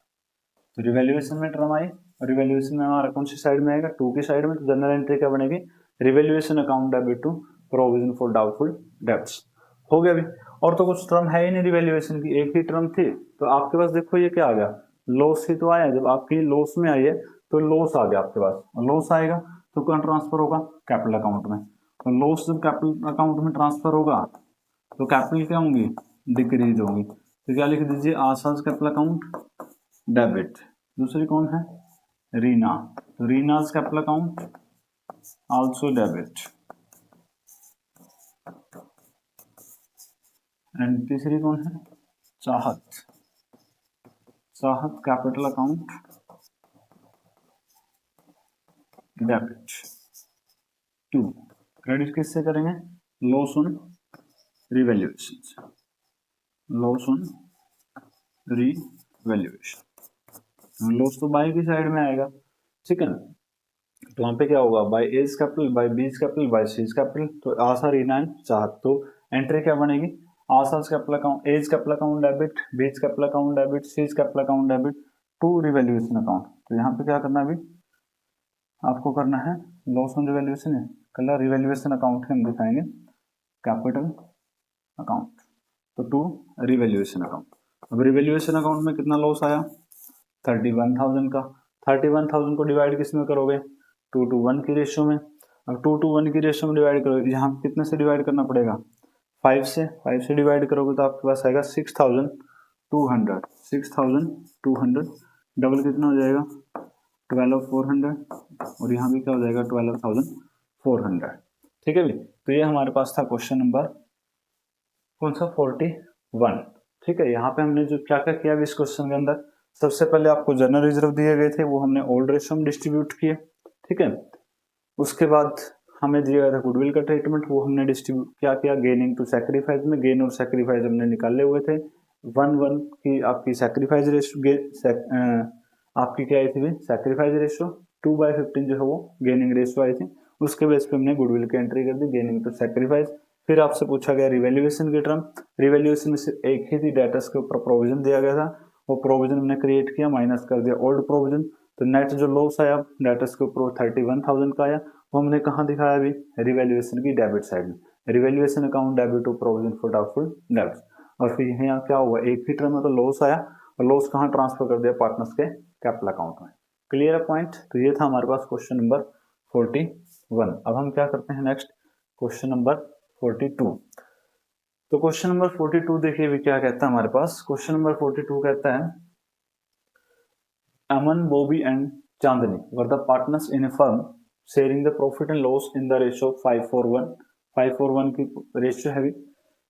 Speaker 1: तो रिवैल्यूएशन में टर्म आई, और रिवैल्यूएशन में हमारा कौन सी साइड में आएगा, 2 की साइड में। तो जनरल एंट्री क्या बनेगी, revaluation account debit to provision for doubtful debts. हो गया अभी। और तो कुछ टर्म है ही नहीं रिवैल्यूएशन की, एक ही टर्म थी। तो आपके पास देखो ये क्या आ गया, लॉस ही तो आया। जब आपकी लॉस में आई है तो लॉस आ गया आपके पास, और लॉस आएगा तो कहाँ ट्रांसफर होगा, कैपिटल अकाउंट में। तो लॉस जब कैपिटल अकाउंट में ट्रांसफर होगा तो कैपिटल क्या होंगी, डिक्रीज होंगी। तो क्या लिख दीजिए, आसाज कैपिटल अकाउंट डेबिट। दूसरी कौन है, रीना, तो Reena's capital account also debit. And तीसरी कौन है, Chahat, Chahat capital account debit to. Credit किससे करेंगे, loss on revaluation, loss on revaluation. Loss तो बाई की साइड में आएगा, ठीक है ना। तो वहां पे क्या होगा, by A's capital, by B's capital, by C's capital. तो आशा, रीना एंड चाहत। तो एंट्री क्या बनेगी, Asha's capital account, A's capital account debit, B's capital account debit, C's capital account debit to revaluation account. तो यहाँ पे क्या करना है, अभी आपको करना है लॉस ऑन रिवैल्यूएशन है, कल रिवैल्यूएशन अकाउंट हम दिखाएंगे कैपिटल अकाउंट, तो टू रिवैल्यूएशन अकाउंट। अब रिवैल्यूएशन अकाउंट में कितना लॉस आया, 31,000 का। 31,000 को डिवाइड किस में करोगे, 2:1 की रेशियो में। अब 2:1 की रेशियो में डिवाइड करोगे, यहाँ कितने से डिवाइड करना पड़ेगा, 5 से। 5 से डिवाइड करोगे तो आपके पास आएगा 6,200, 6,200। डबल कितना हो जाएगा, 12,400, और यहाँ भी क्या हो जाएगा, 12,400। ठीक है भी। तो ये हमारे पास था क्वेश्चन नंबर कौन सा, 41। ठीक है, यहाँ पे हमने जो क्या क्या किया इस क्वेश्चन के अंदर, सबसे पहले आपको जनरल रिजर्व दिए गए थे, वो हमने ओल्ड रेशियो में डिस्ट्रीब्यूट किए। ठीक है, उसके बाद हमें दिया गया था गुडविल का ट्रीटमेंट, वो हमने डिस्ट्रीब्यूट क्या किया, गेनिंग टू सैक्रिफाइस में। गेन और सैक्रिफाइस हमने निकाले हुए थे। 1:1 की आपकी सैक्रिफाइस रेशियो, आपकी क्या आई थी, सैक्रिफाइस रेशियो। 2/15 जो है वो गेनिंग रेशियो आई थी। उसके बेस पे हमने गुडविल की एंट्री कर दी, गेनिंग टू सैक्रिफाइस। फिर आपसे पूछा गया रिवैल्यूएशन की टर्म। रिवैल्यूएशन में सिर्फ एक ही थी, डेटर्स के ऊपर प्रोविजन दिया गया था, वो प्रोविजन हमने क्रिएट किया, माइनस कर दिया ओल्ड प्रोविजन। तो नेट जो लॉस आया डेटर्स के ऊपर 31,000 का आया, वो हमने कहाँ दिखाया अभी, रिवैल्यूएशन की डेबिट साइड में। Revaluation account debit to provision for doubtful debts. और फिर यहाँ क्या हुआ, एक ही टर्म में तो लॉस आया, और लॉस कहाँ ट्रांसफर कर दिया, पार्टनर्स के कैपिटल अकाउंट में। क्लियर है पॉइंट। तो ये था हमारे पास क्वेश्चन नंबर 41। अब हम क्या करते हैं नेक्स्ट, क्वेश्चन नंबर 42। तो क्वेश्चन नंबर 42 देखिए भी क्या कहता है हमारे पास। क्वेश्चन नंबर 42 कहता है, Aman, Bobby and Chandni were the partners in a firm sharing the profit and loss in the ratio 5:1। 5:1 की रेशियो है।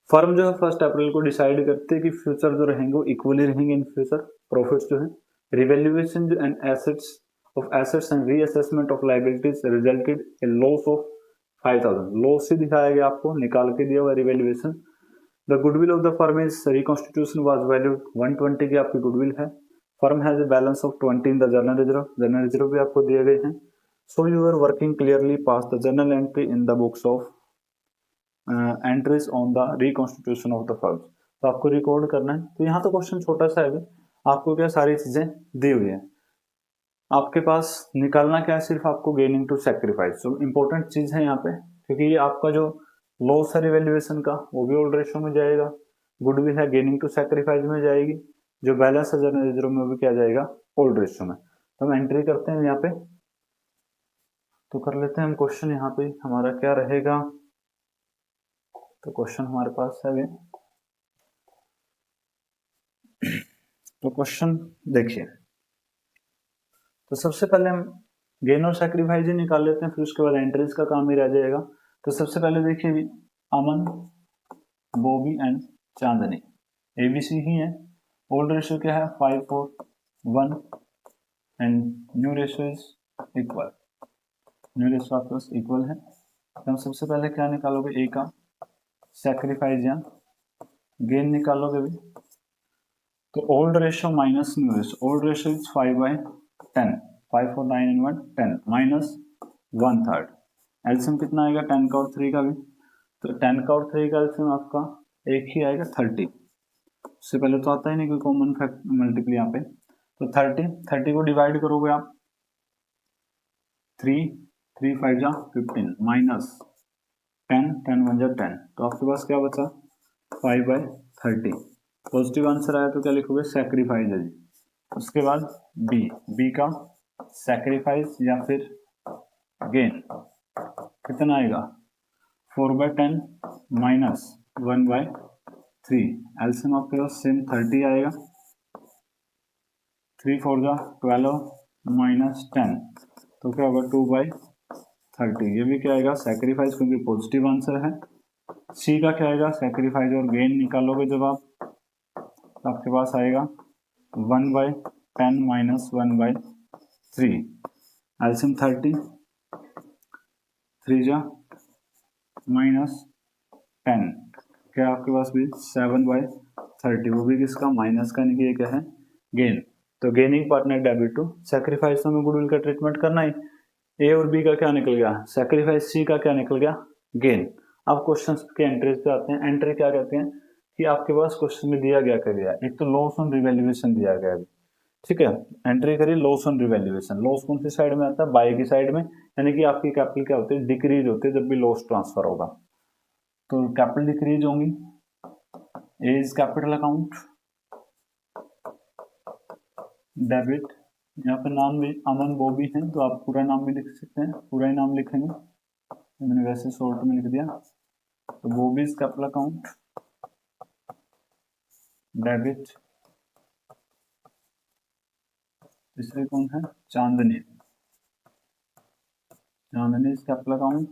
Speaker 1: फर्म जो है 1 अप्रैल को डिसाइड करते हैं कि फ्यूचर जो रहेंगे वो इक्वली रहेंगे इन फ्यूचर। प्रॉफिट्स जो है, revaluation and assets and reassessment of liabilities resulted a loss of 5,000। Loss ही दिखाया गया आपको, निकाल के दिया हुआ revaluation. The goodwill of the firm is reconstitution was valued 120 की आपकी गुडविल है। Firm has a balance of 20 in the journal reserve. Journal reserve भी आपको दिए गए हैं। So you are working clearly pass the journal entry in the books of entries on the reconstitution of the firm. तो आपको record करना है। तो यहाँ तो क्वेश्चन छोटा सा है, आपको क्या सारी चीजें दी हुई है, आपके पास निकालना क्या है, सिर्फ आपको गेनिंग टू सैक्रिफाइस। तो इंपॉर्टेंट चीज है यहाँ पे, क्योंकि ये आपका जो लॉस है रिवैल्यूएशन का वो भी ओल्ड रेशियो में जाएगा, गुडविल है गेनिंग टू सैक्रिफाइस में जाएगी, जो बैलेंस है जनरल रिजर्व में भी क्या जाएगा, ओल्ड रेशियो में। तो हम एंट्री करते हैं यहाँ पे, तो कर लेते हैं हम क्वेश्चन। यहाँ पे हमारा क्या रहेगा, तो क्वेश्चन हमारे पास है, तो क्वेश्चन देखिए। तो सबसे पहले हम गेन और सैक्रिफाइस ही निकाल लेते हैं, फिर उसके बाद एंट्रीज का काम ही रह जाएगा। तो सबसे पहले देखिए, अमन, बॉबी एंड चांदनी ABC ही है। ओल्ड रेशियो क्या है, 5:1। And new ratio is equal, new ratio आपके पास इक्वल है। तो हम सबसे पहले क्या निकालोगे, ए का सैक्रिफाइस या गेन निकालोगे भी। तो old ratio minus new ratio, old ratio is 5/10, 5 4 9 and 1 10 minus 1/3। LCM कितना आएगा 10 का और 3 का भी, तो 10 का और 3 का एलसीएम आपका एक ही आएगा 30। उससे पहले तो आता ही नहीं कोई कॉमन फैक्ट मल्टीपल यहाँ पे। तो 30 को डिवाइड करोगे आप 3 3 5 जा 15 माइनस 10 10 1 जा 10, तो आपके पास क्या बचा 5/30। पॉजिटिव आंसर आया तो क्या लिखोगे सैक्रिफाइस है जी। उसके बाद बी का सैक्रिफाइस या फिर गेन कितना आएगा 4/10 माइनस 1/3। एलसीएम आपके पास सेम 30 आएगा, 3 4 जा 12 माइनस 10, तो क्या होगा 2/30। ये भी क्या आएगा सैक्रिफाइस, क्योंकि पॉजिटिव आंसर है। सी का क्या आएगा सैक्रिफाइस और गेन निकालोगे जब आप, तो आपके पास आएगा 1/10 माइनस 1/3। एलसीएम 30, 3 जा माइनस 10, क्या आपके पास भी 7/30, वो भी किसका माइनस का, नहीं ये क्या है गेन। तो gaining partner debit to sacrifice, तो हमें गुडविल का ट्रीटमेंट करना ही। ए और बी का क्या निकल गया सैक्रिफाइस, सी का क्या निकल गया गेन। अब क्वेश्चन के एंट्रीज पे आते हैं। एंट्री क्या कहते हैं कि आपके पास क्वेश्चन में दिया गया क्या दिया, एक तो लॉस ऑन रिवैल्यूएशन दिया गया है, ठीक है। एंट्री करिए लॉस ऑन रिवैल्यूएशन, लॉस कौन सी साइड में आता है बाय की साइड में, यानी कि आपकी कैपिटल क्या होती है डिक्रीज होती है जब भी लॉस ट्रांसफर होगा। तो कैपिटल डिक्रीज होंगी, ए इज कैपिटल अकाउंट डेबिट, यहाँ पे नाम भी अमन बॉबी है तो आप पूरा नाम भी लिख सकते हैं, पूरा ही नाम लिखेंगे, मैंने वैसे शॉर्ट में लिख दिया। तो बॉबीज कैपिटल अकाउंट डेबिट, तीसरे कौन है चांदनी, चांदनी कैपिटल अकाउंट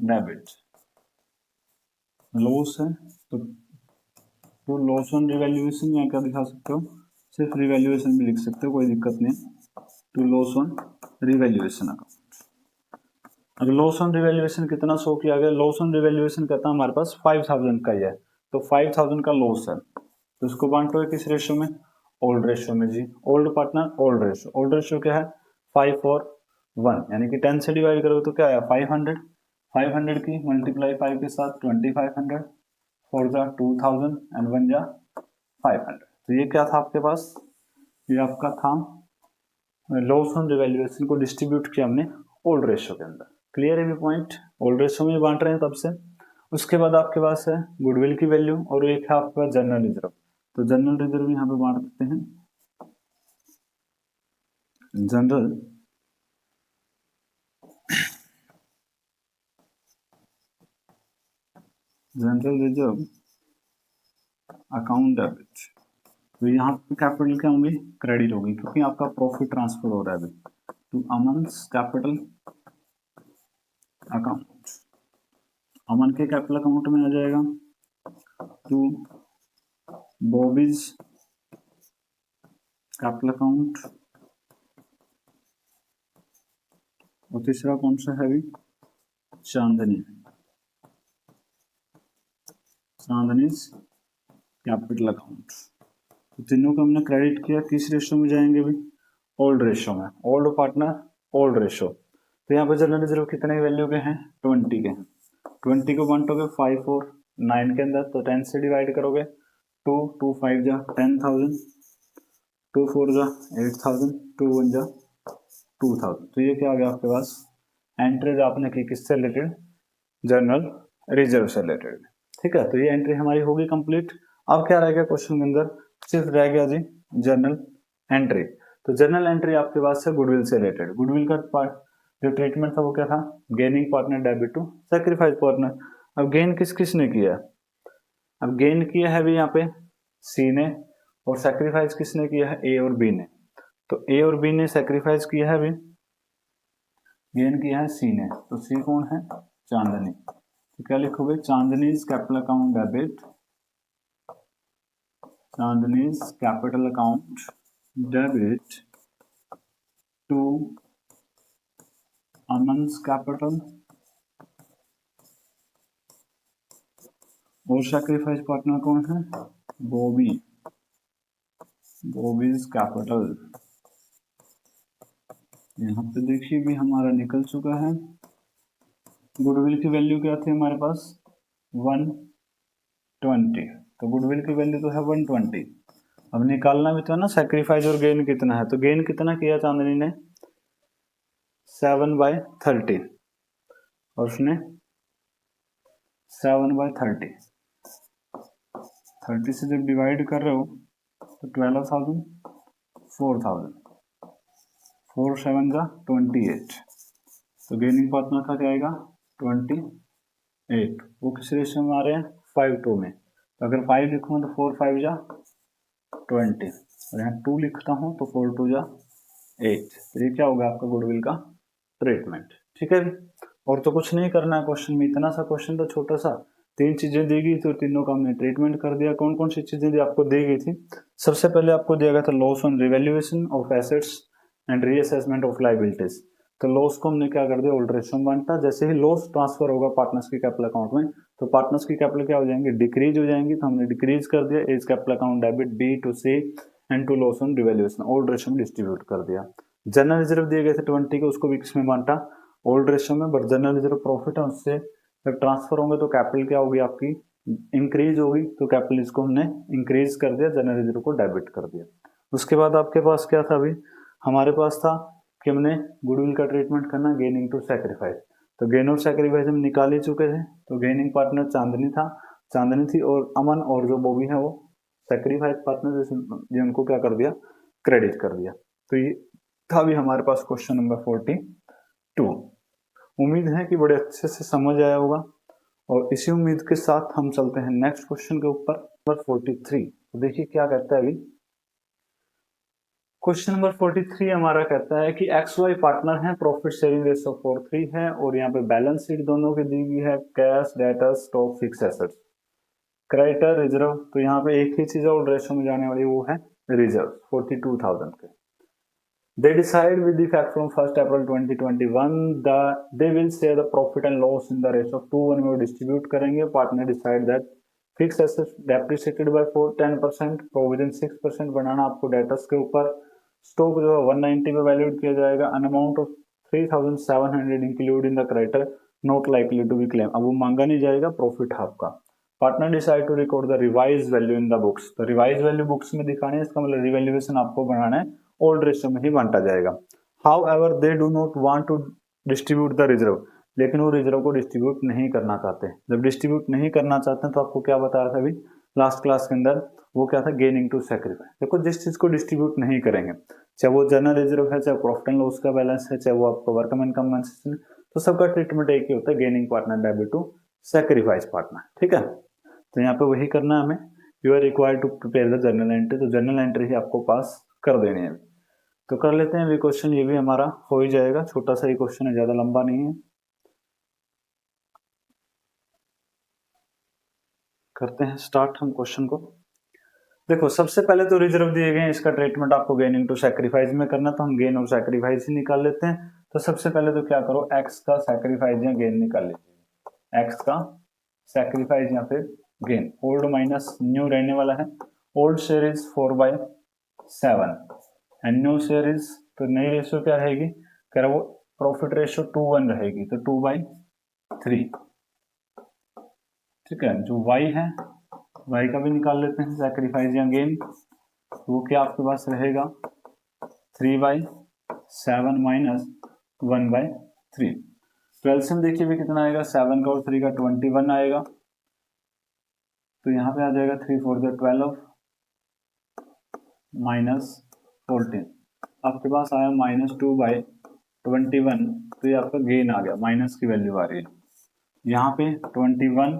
Speaker 1: डेबिट। लॉस है तो लॉस ऑन रिवैल्यूएशन या क्या दिखा सकते हो, सिर्फ रिवैल्यूएशन भी लिख सकते हो, कोई दिक्कत नहीं। To loss on revaluation account. अब लॉस ऑन रिवैल्यूएशन कितना शो किया गया, लॉस ऑन रिवैल्यूएशन कहता है हमारे पास 5000 का ही है, तो 5000 का लॉस है, तो इसको बांटो किस रेशियो में ओल्ड रेशियो में जी। Old partner old ratio, old ratio क्या है 5 और 1, यानी कि 10 से डिवाइड करोगे तो क्या आया 500, 500 की मल्टीप्लाई 5 के साथ 2500, 4 जा 2000 एंड 1 जा 500। तो ये क्या था आपके पास, ये आपका था लॉस ऑन रिवैल्यूएशन को डिस्ट्रीब्यूट किया हमने ओल्ड रेशियो के अंदर। क्लियर है ये पॉइंट, ओल्ड रेशियो में बांट रहे हैं तब से। उसके बाद आपके पास है गुडविल की वैल्यू और एक है आपके पास जनरल रिजर्व, तो जनरल रिजर्व यहाँ पे बांट देते हैं। जनरल रिजर्व अकाउंट डेबिट, तो यहाँ पे कैपिटल क्या होंगी क्रेडिट होगी, क्योंकि आपका प्रॉफिट ट्रांसफर हो रहा है अभी। तो अमन्स कैपिटल अकाउंट, अमन के कैपिटल अकाउंट में आ जाएगा, टू बॉबीज कैपिटल अकाउंट, और तीसरा कौन सा है अभी चांदनी, चांदनीज कैपिटल अकाउंट। तो तीनों को हमने क्रेडिट किया, किस रेशियो में जाएंगे भी ओल्ड रेशियो में, ओल्ड पार्टनर ओल्ड रेशियो। तो यहाँ पर जनरल रिजर्व कितने वैल्यू के हैं 20 के हैं, 20 को बांटोगे 5 और 9 के अंदर, तो 10 से डिवाइड करोगे 2 2 5 जा 10,000, 2 4 जा 8,000, 2 1 जा 2000। तो ये क्या आ गया आपके पास एंट्रीज आपने की किससे रिलेटेड जनरल रिजर्व से रिलेटेड, ठीक है। तो ये एंट्री हमारी होगी कंप्लीट। अब क्या रह गया क्वेश्चन के अंदर, सिर्फ रह गया जी जर्नल एंट्री। तो जर्नल एंट्री आपके पास है गुडविल से रिलेटेड, गुडविल का पार्ट जो ट्रीटमेंट था वो क्या था gaining partner debit to sacrifice partner. अब गेन किस किस ने किया, अब गेन किया है भी यहाँ पे सी ने, और सैक्रिफाइस किसने किया है ए और बी ने। तो ए और बी ने सैक्रिफाइस किया है भी, गेन किया है सी ने, तो सी कौन है चांदनी। तो क्या लिखोगे Chandni's capital account debit, Chandni's capital account debit to Aman's capital और सैक्रिफाइस पार्टनर कौन है? Bobby's capital. यहाँ पे देखिए भी हमारा निकल चुका है। गुडविल की वैल्यू क्या थी हमारे पास? 120। तो गुडविल की वैल्यू तो है 120। अब निकालना भी तो है ना सैक्रिफाइस और गेन कितना है। तो गेन कितना किया चांदनी ने? 7/30 और उसने 7/30। 30 से जब डिवाइड कर रहे हो तो 12,000, 4,000, 4 7 जा 28। तो गेनिंग पार्टनर का क्या आएगा? 28। वो किस रेशियो में आ रहे हैं? 5:2 में। तो अगर 5 लिखूँ तो 4 5 जा 20 और यहाँ 2 लिखता हूँ तो 4 2 जा 8। तो ये क्या होगा आपका गुडविल का ट्रीटमेंट। ठीक है। और तो कुछ नहीं करना है क्वेश्चन में। इतना सा क्वेश्चन तो छोटा सा, 3 चीजें दी गई थी, तीनों का हमने ट्रीटमेंट कर दिया। कौन कौन सी चीजें आपको दी गई थी? सबसे पहले आपको दिया गया था loss on revaluation of assets and reassessment of liabilities. तो लॉस को हमने क्या कर दिया? ओल्ड रेशियो में बांटा। जैसे ही लॉस ट्रांसफर होगा पार्टनर्स की कैपिटल अकाउंट में तो पार्टनर्स की कैपिटल क्या हो जाएंगे? डिक्रीज हो जाएंगी। तो हमने डिक्रीज कर दिया A's capital account debit B to C and to loss on revaluation, old ratio में डिस्ट्रीब्यूट कर दिया। जनरल रिजर्व दिए गए थे 20 के, उसको भी किसमें बांटा? ओल्ड रेशियो में। बट जनरल रिजर्व प्रॉफिट है, उससे जब ट्रांसफर होंगे तो कैपिटल क्या होगी आपकी? इंक्रीज होगी। तो कैपिटल इसको हमने इंक्रीज कर दिया, जनरल रिजर्व को डेबिट कर दिया। उसके बाद आपके पास क्या था? अभी हमारे पास था कि हमने गुडविल का ट्रीटमेंट करना गेनिंग टू सैक्रिफाइस। तो गेन और सैक्रिफाइस हम निकाल ही चुके थे। तो गेनिंग पार्टनर चांदनी थी और अमन और जो बॉबी है वो सैक्रिफाइस पार्टनर, जिनको क्या कर दिया? क्रेडिट कर दिया। तो ये था भी हमारे पास क्वेश्चन नंबर 42। उम्मीद है कि बड़े अच्छे से समझ आया होगा और इसी उम्मीद के साथ हम चलते हैं नेक्स्ट क्वेश्चन के ऊपर, नंबर 43। तो देखिए क्या कहता है अभी क्वेश्चन नंबर 43। हमारा कहता है कि XY पार्टनर है, प्रॉफिट शेयरिंग रेशियो 4:3 है और यहाँ पे बैलेंस शीट दोनों की दी गई है, cash, debtor, stock, fix assets, creditor, reserve. तो यहाँ पे एक ही चीज और रेशियो में जाने वाली, वो है रिजर्व 42,000 के। They decide with effect from 1st April 2021 they will share the profit and loss in the ratio of 2:1 में डिस्ट्रीब्यूट करेंगे। Partner decide that fix assets depreciated by 10%, provision 6% बनाना आपको डेटर्स के ऊपर। स्टॉक जो है 190 पे वैल्यूड किया जाएगा। An amount of 3,700 include in the creditor not likely to be claim. अब वो मांगा नहीं जाएगा, प्रॉफिट है आपका। Partner decide to record the revise value in the books. तो रिवाइज वैल्यू बुक्स में दिखाने है, इसका मतलब रिवैल्यूएशन आपको बनाना है, ओल्ड रेशियो में ही बांटा जाएगा। However they do not want to distribute the reserve, लेकिन वो रिजर्व को डिस्ट्रीब्यूट नहीं करना चाहते। जब डिस्ट्रीब्यूट नहीं करना चाहते हैं तो आपको क्या बताया था अभी लास्ट क्लास के अंदर, वो क्या था? Gaining to sacrifice. देखो जिस चीज को डिस्ट्रीब्यूट नहीं करेंगे, चाहे वो जनरल रिजर्व है, चाहे प्रॉफिट एंड लॉस का बैलेंस है, चाहे वो आपका वर्कमैन कंपनसेशन, तो सबका ट्रीटमेंट एक ही होता है, gaining partner debit to sacrifice partner. ठीक है। तो यहाँ पे वही करना है हमें। You are required to prepare the journal entry. तो जर्नल एंट्री ही आपको पास कर देनी है। तो कर लेते हैं अभी क्वेश्चन, ये भी हमारा हो ही जाएगा, छोटा सा ही क्वेश्चन है, ज्यादा लंबा नहीं है। करते हैं स्टार्ट हम क्वेश्चन को। देखो सबसे पहले तो रिजर्व दिए गए हैं, इसका ट्रीटमेंट आपको गेनिंग टू सैक्रिफाइस में करना, तो हम गेन और सैक्रिफाइस ही निकाल लेते हैं। तो सबसे पहले तो क्या करो, एक्स का सैक्रिफाइस या गेन निकाल लीजिए। एक्स का सैक्रिफाइस या फिर गेन, ओल्ड माइनस न्यू रहने वाला है। Old share is 4/7 and new share is, तो नई रेशियो क्या रहेगी? कह रहा वो प्रॉफिट रेशियो 2:1 रहेगी, तो 2/3। ठीक है। जो y है, y का भी निकाल लेते हैं, सैक्रिफाइस या गेन। वो क्या आपके पास रहेगा? 3/7 माइनस 1/3। 12 से देखिए भी कितना आएगा, 7 का और 3 का 21 आएगा। तो यहाँ पे आ जाएगा 3 4 12 माइनस 14। आपके पास आया -2/21। तो ये आपका गेन आ गया, माइनस की वैल्यू आ रही है यहाँ पे 21।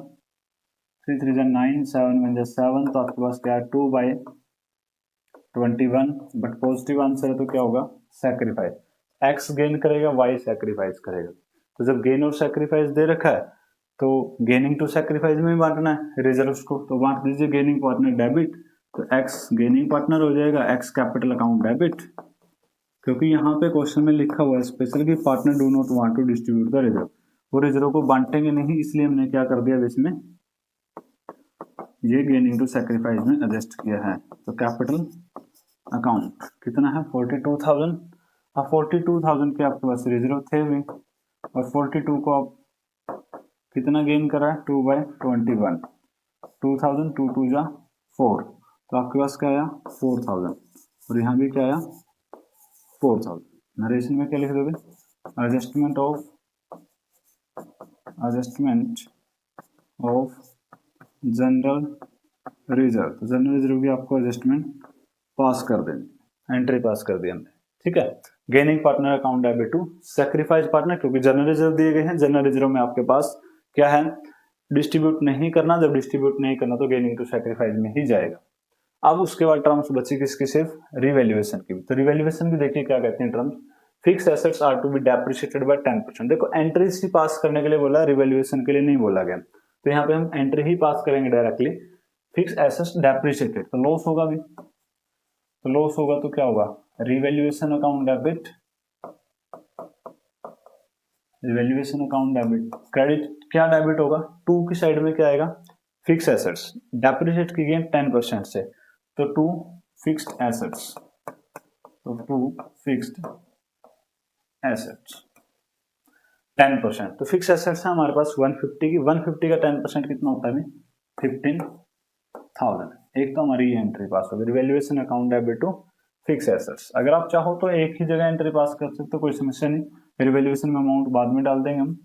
Speaker 1: 3 3 9, 7 1 7, तो आपके पास क्या है 2/21। बट पॉजिटिव आंसर है तो क्या होगा? सैक्रिफाइस। एक्स गेन करेगा, वाई सैक्रिफाइस करेगा। तो जब गेन और सैक्रिफाइस दे रखा है तो गेनिंग टू सैक्रिफाइस में ही बांटना है रिजर्व्स को, तो बांट दीजिए गेनिंग पार्टनर डेबिट। तो एक्स गेनिंग पार्टनर हो जाएगा, एक्स कैपिटल अकाउंट डेबिट क्योंकि यहाँ पे क्वेश्चन में लिखा हुआ है स्पेशल कि partner do not want to distribute the reserve, वो रिजर्व को बांटेंगे नहीं, इसलिए हमने क्या कर दिया इसमें ये गेन इनटू सैक्रिफाइस में एडजस्ट किया है। तो कैपिटल अकाउंट कितना है 42,000। अब 42,000 के आपके पास रिजर्व थे भी, और 42 को आप कितना गेन करा है 2/21, 2000 2 2 जा 4, तो आपके पास क्या आया 4000, और यहाँ भी क्या आया 4000। नरेशन में क्या लिख दोगे एडजस्टमेंट ऑफ जनरल रिजर्व, तो जनरल रिजर्व की आपको एडजस्टमेंट पास कर देंगे, एंट्री पास कर दी हमने, ठीक है। Gaining partner account debit to sacrifice partner, क्योंकि जनरल रिजर्व दिए गए हैं, जनरल रिजर्व में आपके पास क्या है डिस्ट्रीब्यूट नहीं करना, जब डिस्ट्रीब्यूट नहीं करना तो गेनिंग टू सैक्रिफाइस में ही जाएगा। अब उसके बाद टर्म्स बची किसकी सिर्फ रिवैल्यूएशन की, तो रिवैल्यूएशन की देखिए क्या कहते हैं terms, fix assets are to be depreciated by 10%। देखो एंट्रीज ही पास करने के लिए बोला, रिवैल्यूएशन के लिए नहीं बोला गया, तो यहाँ पे हम एंट्री ही पास करेंगे डायरेक्टली। फिक्स एसेट्स डेप्रिशिएटेड तो लॉस होगा भी, तो लॉस होगा तो क्या होगा revaluation account debit, revaluation account debit, credit क्या डेबिट होगा 2 की साइड में क्या आएगा फिक्स एसेट्स, डेप्रिशिएट की गई 10% से, तो 2 फिक्स्ड एसेट्स, तो 2 फिक्स्ड एसेट्स 10%, तो फिक्स एसेट्स है हमारे पास 150 की, 150 का 10% कितना होता है 15,000। एक तो हमारी ये एंट्री पास होगी revaluation account debit to fix assets. अगर आप चाहो तो एक ही जगह एंट्री पास कर सकते हो, कोई समस्या नहीं, रिवैल्यूएशन में अमाउंट बाद में डाल देंगे हम।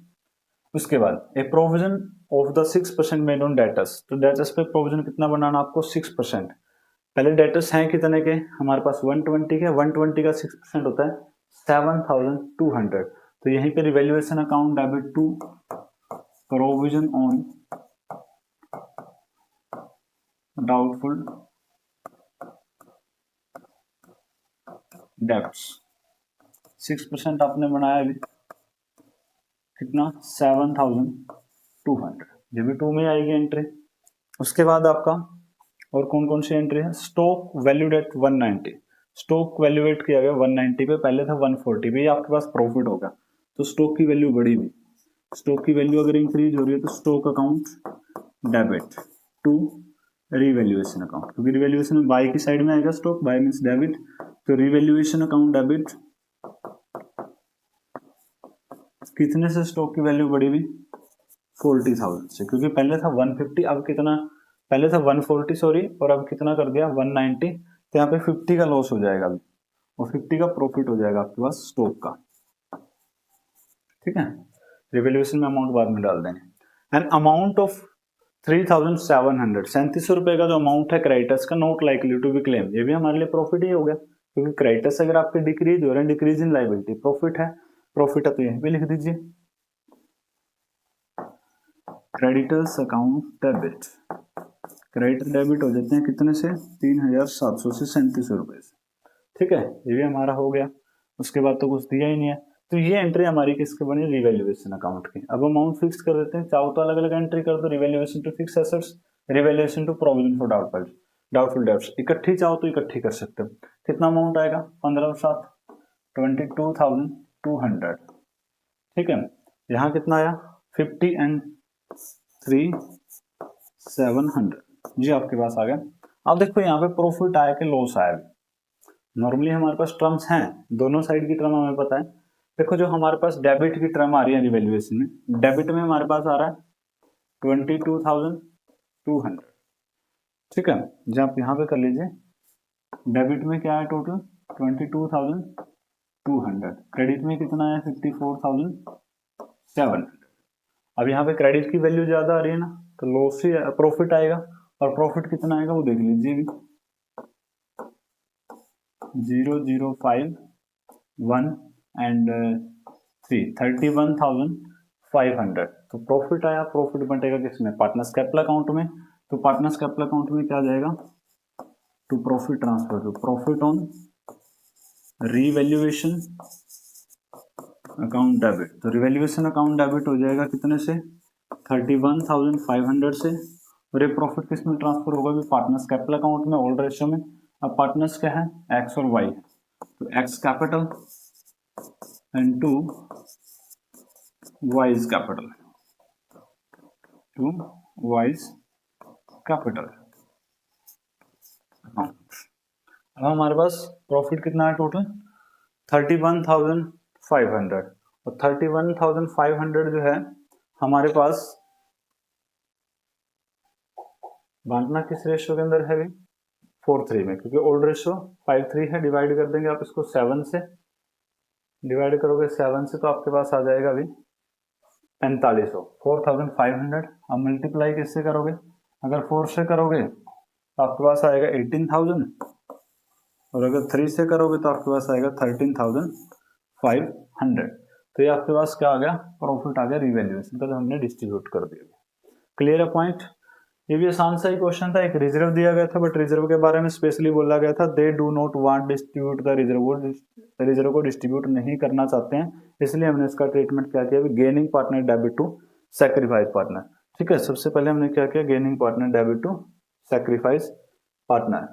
Speaker 1: उसके बाद ए provision of the 6% made on debtors, तो डेटर्स पे प्रोविजन कितना बनाना आपको 6%। पहले डेटर्स हैं कितने के हमारे पास 120 के, 120 का 6% होता है 7,200, तो यहीं पे revaluation account debit to provision on doubtful debts 6% आपने बनाया अभी कितना 7,200, ये भी 2 में आएगी एंट्री। उसके बाद आपका और कौन कौन सी एंट्री है, stock valued at 190, stock valuate किया गया 190 पे, पहले था 140 पे, ये आपके पास प्रॉफिट होगा तो स्टॉक की वैल्यू बढ़ी भी, स्टॉक की वैल्यू अगर इंक्रीज हो रही है तो stock account debit to revaluation account, क्योंकि रिवैल्यूएशन में बाय की साइड में आएगा स्टॉक, बाय मींस डेबिट, तो रिवैल्यूएशन अकाउंट डेबिट कितने से स्टॉक की वैल्यू बढ़ी हुई 40,000 से, क्योंकि पहले था 150, अब कितना पहले था 140 सॉरी, और अब कितना कर दिया 190, तो यहाँ पे 50 का लॉस हो जाएगा अभी, और 50 का प्रॉफिट हो जाएगा आपके पास स्टॉक का, ठीक है। रिवैल्यूएशन में अमाउंट बाद में डाल देंगे। एंड अमाउंट ऑफ 3,700, 3700 रुपए का जो अमाउंट है क्रेडिटर्स का not likely to be claim, ये भी हमारे लिए प्रॉफिट ही हो गया, क्योंकि क्रेडिटर्स अगर आपके डिक्रीज हो रहे हैं, डिक्रीज इन लायबिलिटी प्रॉफिट है, प्रॉफिट है तो यहीं पे लिख दीजिए creditors account debit, creditor debit हो जाते हैं कितने से 3,700 से 3700 रुपए से, ठीक है, ये भी हमारा हो गया। उसके बाद तो कुछ दिया ही नहीं है, तो ये एंट्री हमारी किसके बनी रिवैल्यूएशन अकाउंट की। अब अमाउंट फिक्स कर देते हैं, चाहो तो अलग अलग एंट्री कर दो, revaluation to fix assets, revaluation to provision for doubtful debts, इकट्ठी चाहो तो इकट्ठी कर सकते हो। कितना अमाउंट आएगा 15 और 7 22,200, ठीक है। यहाँ कितना आया 50 एंड 3 700, जी आपके पास आ गया। अब देखो यहाँ पे प्रॉफिट आया कि लॉस आया, नॉर्मली हमारे पास टर्म्स हैं, दोनों साइड की टर्म हमें पता है। देखो जो हमारे पास डेबिट की टर्म आ रही है रिवैल्यूएशन में, डेबिट में हमारे पास आ रहा है 22,200, ठीक है। जब आप यहाँ पे कर लीजिए डेबिट में क्या है टोटल 22,200, क्रेडिट में कितना है 54,700। अब यहाँ पे क्रेडिट की वैल्यू ज्यादा आ रही है ना, तो लॉस ही प्रॉफिट आएगा, और प्रॉफिट कितना आएगा वो देख लीजिए भी 0,051 एंड 31,500, तो प्रॉफिट आया। प्रॉफिट बटेगा किसमें पार्टनर्स कैपिटल अकाउंट में, तो पार्टनर्स कैपिटल अकाउंट में क्या जाएगा to profit transfer to profit on revaluation account debit, तो रिवैल्यूएशन अकाउंट डेबिट हो जाएगा कितने से 31,500 से, और ये प्रॉफिट किस में ट्रांसफर होगा भी पार्टनर्स कैपिटल अकाउंट में ओल्ड रेशियो में। अब पार्टनर्स क्या है एक्स और वाई, तो X capital and to Y's capital, to Y's capital. अब हमारे पास प्रॉफिट कितना है टोटल 31,500, और 31,500 जो है हमारे पास बांटना किस रेशियो के अंदर है अभी 4:3 में, क्योंकि ओल्ड रेशियो 5:3 है। डिवाइड कर देंगे आप इसको 7 से, डिवाइड करोगे 7 से तो आपके पास आ जाएगा अभी 4500, 4,500। अब मल्टीप्लाई किससे करोगे, अगर 4 से करोगे तो आपके पास आएगा 18,000, और अगर 3 से करोगे तो आपके पास आएगा 13,500। तो ये आपके पास क्या आ गया, प्रॉफिट आ गया रिवैल्यूएशन का, जो हमने डिस्ट्रीब्यूट कर दिया। क्लियर है पॉइंट। ये भी आसान सा ही क्वेश्चन था, एक रिजर्व दिया गया था, बट रिजर्व के बारे में स्पेशली बोला गया था, दे do not want distribute the reserve, वो रिजर्व को डिस्ट्रीब्यूट नहीं करना चाहते हैं, इसलिए हमने इसका ट्रीटमेंट क्या किया, gaining partner debit to sacrifice partner. ठीक है, सबसे पहले हमने क्या किया, gaining partner debit to sacrifice partner.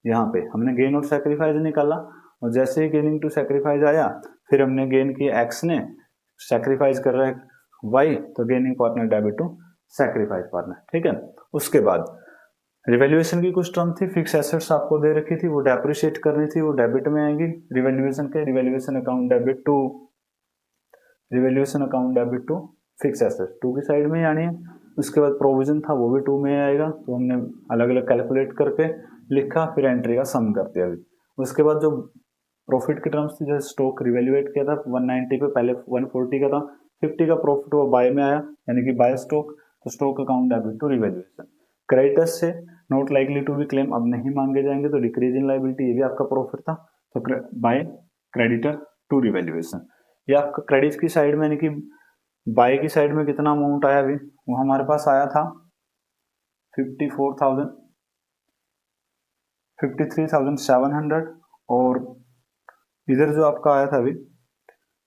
Speaker 1: यहाँ पे हमने गेन और सैक्रिफाइस निकाला, और जैसे ही गेनिंग टू सैक्रिफाइस आया, फिर हमने गेन किया एक्स ने, सैक्रिफाइस कर रहा है वाई, तो gaining partner debit to sacrifice partner. ठीक है, उसके बाद रिवैल्यूएशन की कुछ टर्म थी, फिक्स एसेट्स आपको दे रखी थी, वो डेप्रिशिएट करनी थी, वो डेबिट में आएंगी रिवैल्यूएशन के, revaluation account debit to, revaluation account debit to fix assets 2 की साइड में आनी है। उसके बाद प्रोविजन था वो भी 2 में आएगा, तो हमने अलग अलग कैलकुलेट करके लिखा, फिर एंट्री का सम करते अभी। उसके बाद जो प्रॉफिट की टर्म्स थी, जैसे स्टॉक रिवैल्यूएट किया था 190 पे, पहले 140 का था, 50 का प्रॉफिट वो बाय में आया, यानी कि बाय स्टॉक, तो stock account debit to revaluation. Creditors से not likely to be claim अब नहीं मांगे जाएंगे, तो डिक्रीज इन लायबिलिटी, ये भी आपका प्रॉफिट था, तो बाय क्रेडिटर टू रिवैल्यूएशन। ये आपका क्रेडिट की साइड में, यानी कि बाय की साइड में कितना अमाउंट आया अभी, वो हमारे पास आया था 53,700, और इधर जो आपका आया था अभी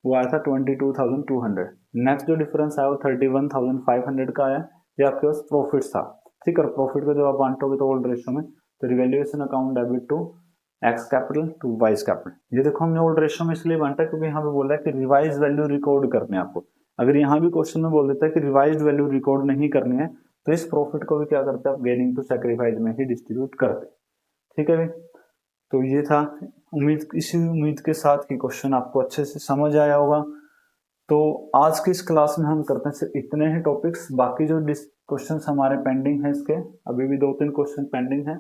Speaker 1: वो आया था 22,200। नेक्स्ट जो डिफरेंस आया वो 31,500 का आया, ये आपके पास प्रॉफिट था। ठीक है, प्रॉफिट को जब आप बांटोगे तो ओल्ड रेशियो में, तो revaluation account debit to X capital to Y's capital. ये देखो हमने ओल्ड रेशियो में इसलिए बांटा क्योंकि यहाँ पे बोल रहा है कि रिवाइज वैल्यू रिकॉर्ड करने आपको। अगर यहाँ भी क्वेश्चन में बोल देता है कि रिवाइज वैल्यू रिकॉर्ड नहीं करनी है, तो इस प्रॉफिट को भी क्या करते हैं आप, गेनिंग टू सैक्रिफाइस में ही डिस्ट्रीब्यूट करते। ठीक है भाई, तो ये था, इसी उम्मीद के साथ कि क्वेश्चन आपको अच्छे से समझ आया होगा। तो आज की इस क्लास में हम करते हैं सिर्फ इतने ही टॉपिक्स, बाकी जो क्वेश्चन हमारे पेंडिंग है, इसके अभी भी 2-3 क्वेश्चन पेंडिंग है,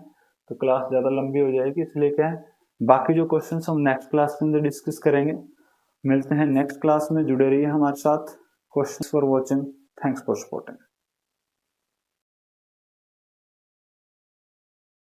Speaker 1: तो क्लास ज़्यादा लंबी हो जाएगी, इसलिए क्या है, बाकी जो क्वेश्चन हम नेक्स्ट क्लास के अंदर डिस्कस करेंगे। मिलते हैं नेक्स्ट क्लास में, जुड़े रहिए हमारे साथ। Question for watching, thanks for supporting.